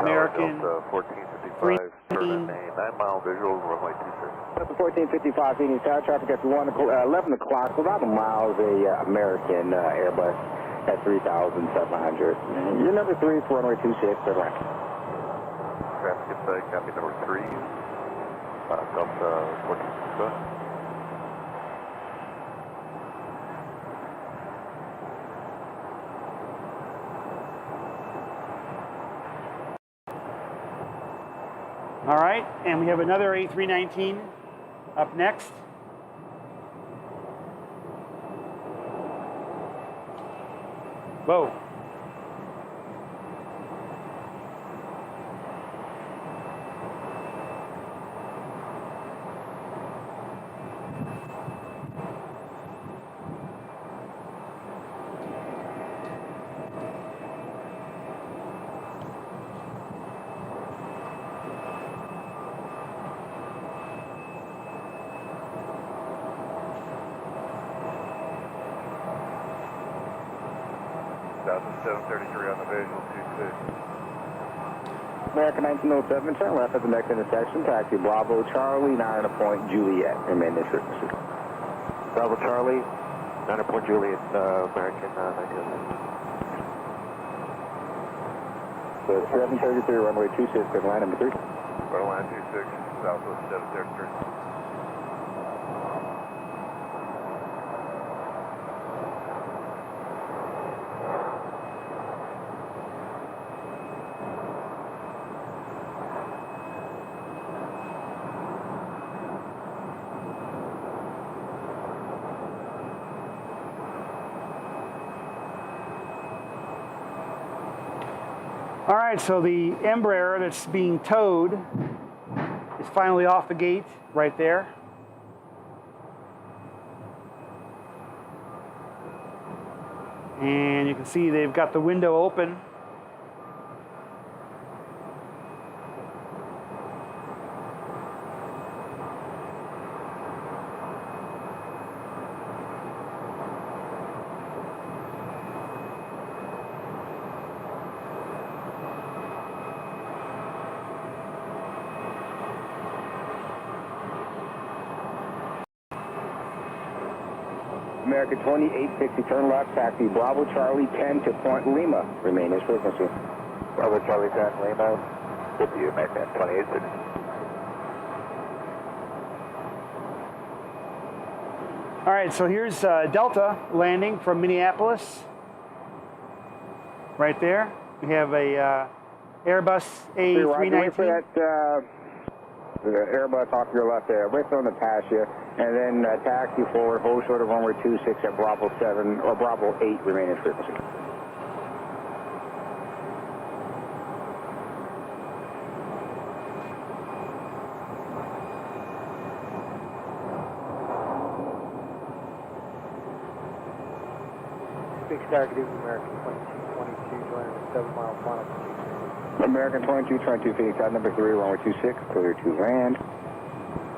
American
1455, turn 9-mile visual, runway 26.
1455, Phoenix Tower, traffic at 11 o'clock, about a mile, the American Airbus at 3,700. You're number 3 for runway 26, clear land.
Traffic inside, copy number 3, Delta 1455.
All right, and we have another A319 up next. Whoa.
Thousand 733 on the visual 26.
American 1907, turn left at the next intersection, taxi Bravo Charlie, 9 Point Juliet, remain this frequency.
Bravo Charlie, 9 Point Juliet, American 1907.
So 733, runway 26, clear line number 3.
Runway 26, Southwest 733.
All right, so the Embraer that's being towed is finally off the gate right there. And you can see they've got the window open.
America 2860, turn left, taxi Bravo Charlie 10 to Point Lima, remain this frequency.
Bravo Charlie 10, Lima, with you, American 2860.
All right, so here's Delta landing from Minneapolis. Right there. We have a Airbus A319.
Wait for that the Airbus off your left there. Wait for them to pass you, and then taxi forward, hold short of runway 26 at Bravo 7 or Bravo 8 remaining frequency.
Big Star, good evening, American 2222, joining the 7 mile final.
American 2222 Phoenix, number 3, runway 26, clear to land.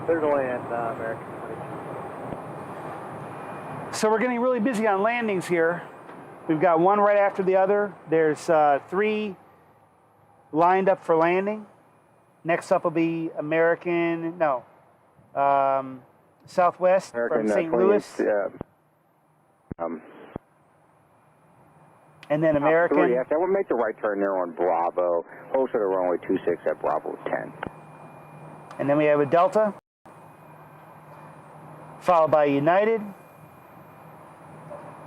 Clear to land, American 22.
So we're getting really busy on landings here. We've got one right after the other. There's 3 lined up for landing. Next up will be Southwest
American,
from St. Louis. And then American.
3, yes, that would make the right turn there on Bravo. Hold short of runway 26 at Bravo 10.
And then we have a Delta, followed by United.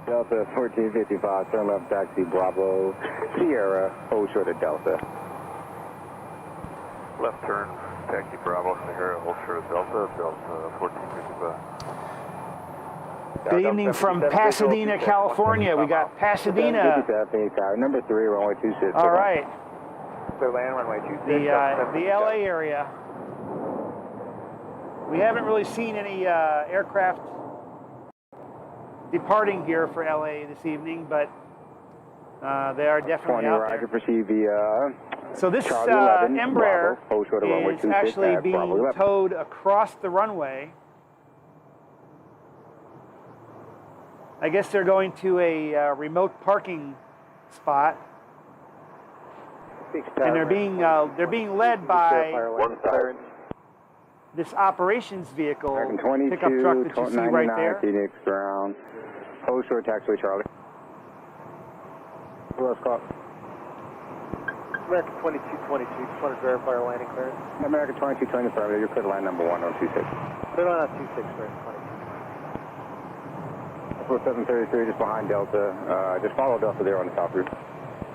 Delta 1455, turn left taxi Bravo Sierra, hold short of Delta.
Left turn, taxi Bravo Sierra, hold short of Delta, Delta 1455.
Good evening from Pasadena, California. We got Pasadena.
Number 3, runway 26.
All right.
Clear land, runway 26.
The LA area. We haven't really seen any aircraft departing here for LA this evening, but they are definitely out there.
Roger, proceed via
So this
Charlie 11,
Embraer
Bravo, hold short of runway
is
26
actually
at Bravo
being
11.
towed across the runway. I guess they're going to a remote parking spot, and they're being led by this operations vehicle pickup truck that you see right there.
Phoenix ground. Hold short taxiway Charlie. Last call.
American 2222, just wanted to verify our landing clearance.
American 2225, you're clear to line number 1 on 26.
Clear line on 26, American 22.
733 just behind Delta. Just follow Delta there on the top route.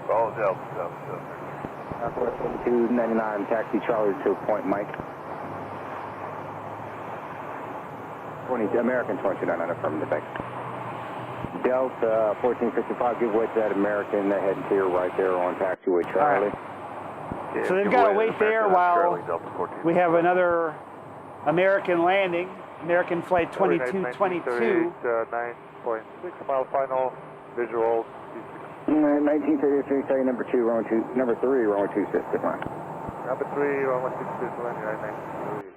Follow Delta, Delta.
299 taxi Charlie to Point Mike. American 2299 affirmative, thanks. Delta 1455, give way to that American heading to your right there on taxiway Charlie.
Yeah,
So they've
give
got to
way
wait there while we have another American landing, American flight 2222.
9.6 mile final, visual.
1933, say number 3, runway 26, good line.
Number 3, runway 26, landing right 93.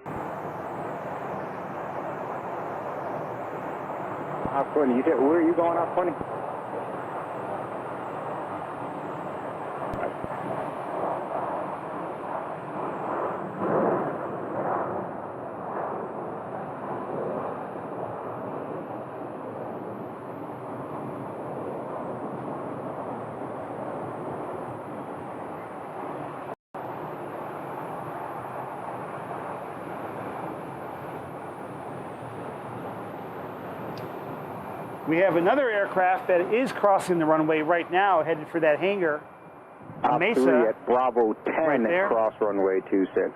Off 20, you said, where are you going off 20?
We have another aircraft that is crossing the runway right now, headed for that hangar on Mesa.
3 at Bravo 10
right there.
at cross runway 26.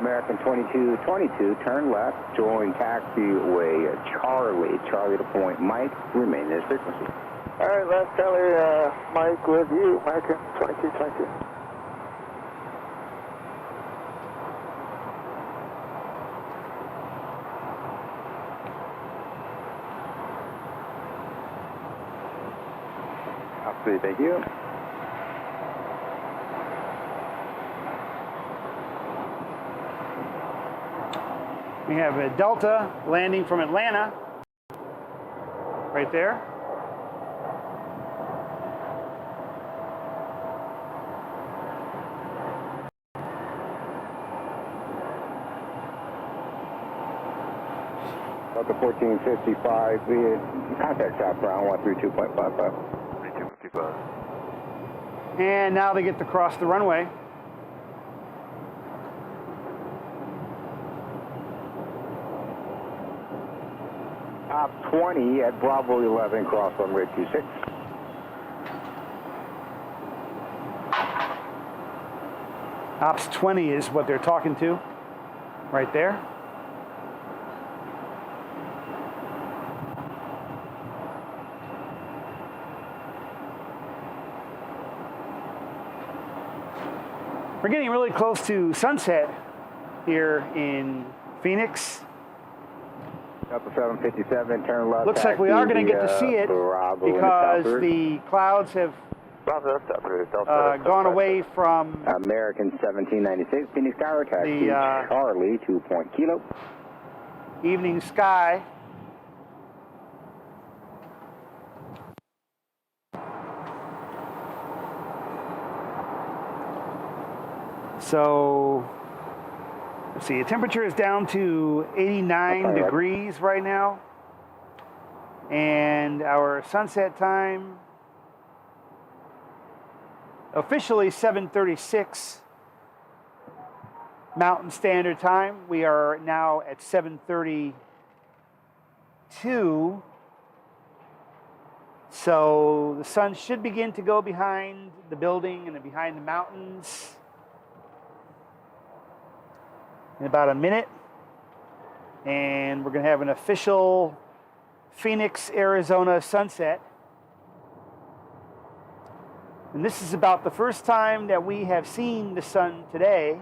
American 2222, turn left, join taxiway Charlie to Point Mike, remain in this frequency.
All right, last Charlie, Mike with you, American 2222.
Thank you.
We have a Delta landing from Atlanta, right there.
Delta 1455, contact southbound 132.55.
3255.
And now they get to cross the runway.
Top 20 at Bravo 11, cross runway 26.
Ops 20 is what they're talking to, right there. We're getting really close to sunset here in Phoenix.
Up to 757, turn left.
Looks like we are going to get to see it because the clouds have gone away from
American 1796, Phoenix Tower, taxi Charlie, 2 Kilo.
Evening sky. So, let's see, the temperature is down to 89 degrees right now. And our sunset time, officially 7:36 Mountain Standard Time. We are now at 7:32. So the sun should begin to go behind the building and behind the mountains in about a minute. And we're going to have an official Phoenix, Arizona sunset. And this is about the first time that we have seen the sun today.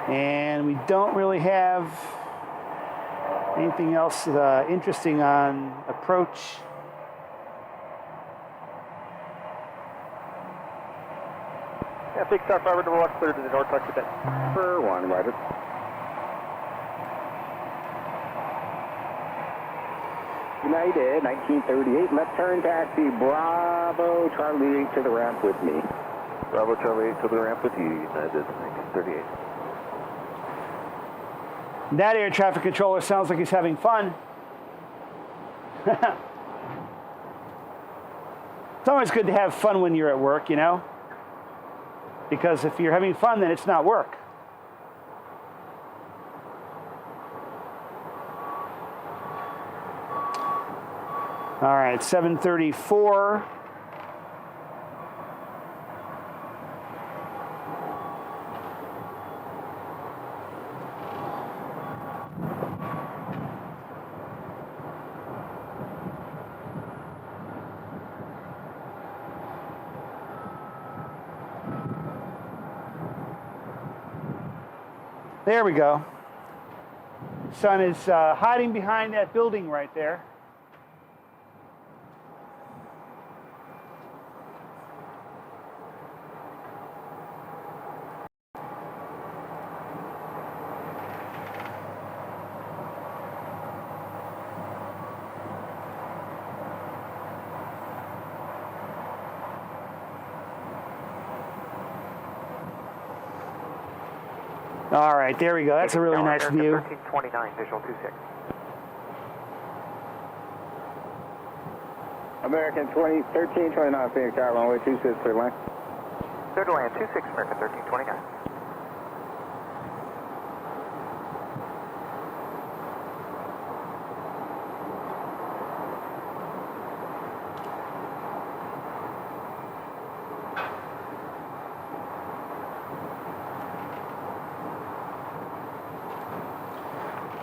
And we don't really have anything else interesting on approach.
Yeah, big star 5 number 1 clear to the north touch today.
For 1, Roger. United, 1938, left turn taxi, Bravo, Charlie 8 to the ramp with me.
Bravo Charlie 8 to the ramp with you, United 1938.
That air traffic controller sounds like he's having fun. It's always good to have fun when you're at work, you know? Because if you're having fun, then it's not work. All right, 7:34. There we go. Sun is hiding behind that building right there. All right, there we go. That's a really nice view.
1329, visual 26.
American 1329, Phoenix Tower, runway 26, clear line.
Clear to land 26, American 1329.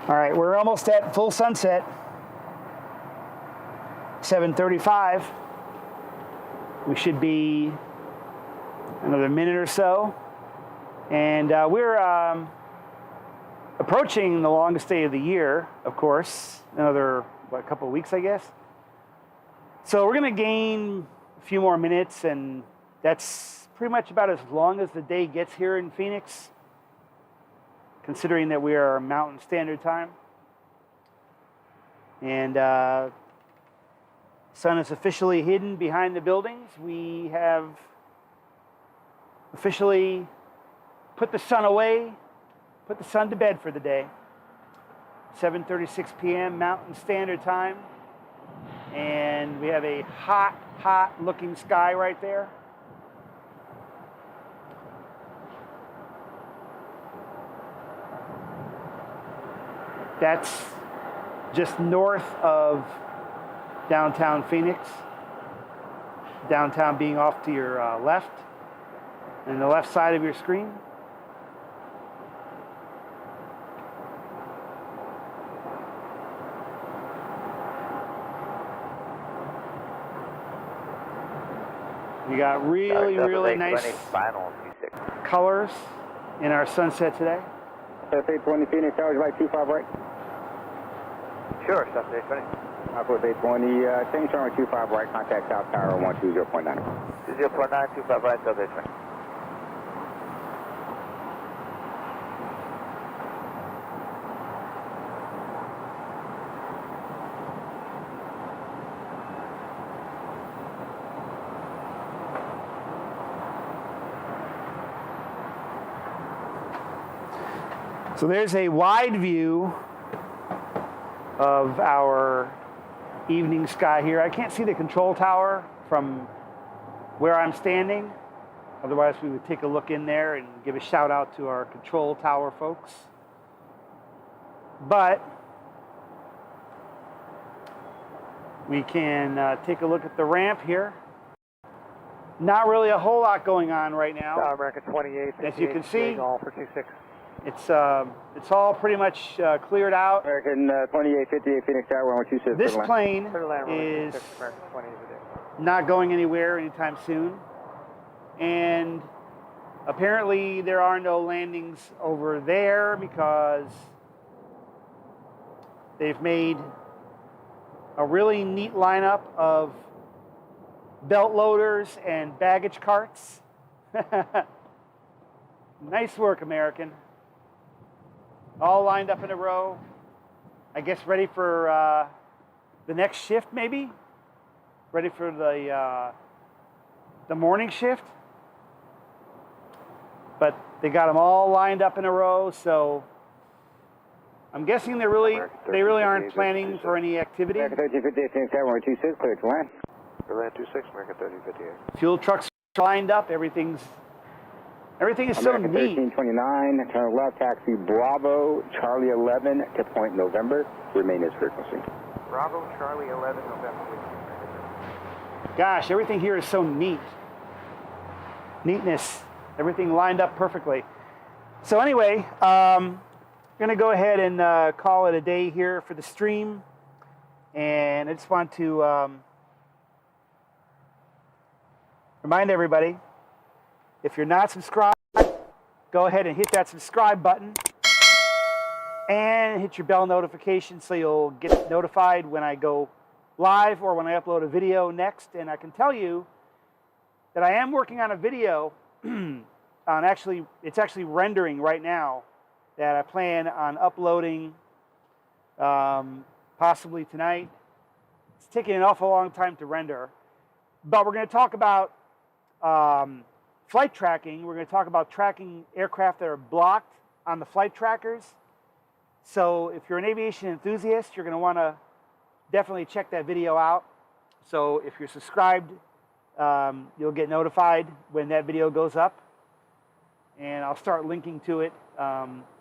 All right, we're almost at full sunset. 7:35. We should be another minute or so. And we're approaching the longest day of the year, of course. Another, couple of weeks, I guess. So we're going to gain a few more minutes, and that's pretty much about as long as the day gets here in Phoenix, considering that we are Mountain Standard Time. And Sun is officially hidden behind the buildings. We have officially put the sun away, put the sun to bed for the day. 7:36 p.m. Mountain Standard Time. And we have a hot, hot looking sky right there. That's just north of downtown Phoenix. Downtown being off to your left, and the left side of your screen. We got really nice colors in our sunset today.
SA20 Phoenix Tower, right 25 right.
Sure, South 820.
Southwest 820, change turn 25 right, contact South Tower 120.9.
0.9, 25 right, South 820.
So there's a wide view of our evening sky here. I can't see the control tower from where I'm standing. Otherwise, we would take a look in there and give a shout out to our control tower folks. But we can take a look at the ramp here. Not really a whole lot going on right now.
American 28,
as you can see,
all for 26.
It's all pretty much cleared out.
American 2858 Phoenix Tower 126.
This plane is not going anywhere anytime soon. And apparently there are no landings over there because they've made a really neat lineup of belt loaders and baggage carts. Nice work, American. All lined up in a row. I guess ready for the next shift, maybe? Ready for the morning shift? But they got them all lined up in a row, so I'm guessing they really aren't planning for any activity.
American 1358 Phoenix Tower 126, clear to land.
Land 26, American 1358.
Fuel trucks are lined up. Everything is so
American
neat.
1329, turn left, taxi Bravo, Charlie 11 to point November, remain as frequency.
Bravo, Charlie 11, November.
Gosh, everything here is so neat. Neatness. Everything lined up perfectly. So anyway, I'm going to go ahead and call it a day here for the stream. And I just want to remind everybody, if you're not subscribed, go ahead and hit that subscribe button and hit your bell notification so you'll get notified when I go live or when I upload a video next. And I can tell you that I am working on a video it's actually rendering right now that I plan on uploading possibly tonight. It's taking an awful long time to render, but we're going to talk about flight tracking. We're going to talk about tracking aircraft that are blocked on the flight trackers. So if you're an aviation enthusiast, you're going to want to definitely check that video out. So if you're subscribed, you'll get notified when that video goes up. And I'll start linking to it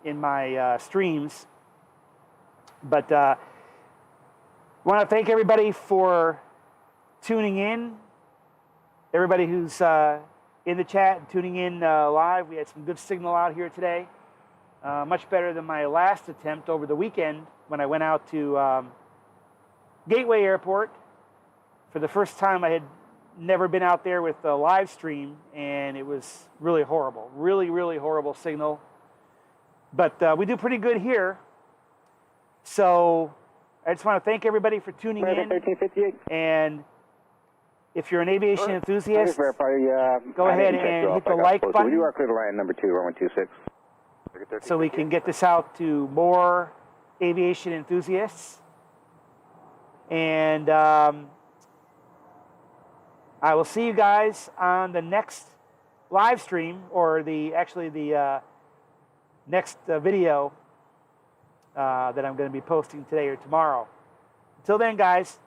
in my streams. But I want to thank everybody for tuning in. Everybody who's in the chat and tuning in live. We had some good signal out here today. Much better than my last attempt over the weekend when I went out to Gateway Airport. For the first time, I had never been out there with a live stream, and it was really horrible. Really horrible signal. But we do pretty good here. So I just want to thank everybody for tuning in.
1358.
And if you're an aviation enthusiast, go ahead and hit the like button.
You are clear to land number 2, runway 26.
So we can get this out to more aviation enthusiasts. And I will see you guys on the next live stream, or the next video that I'm going to be posting today or tomorrow. Until then, guys.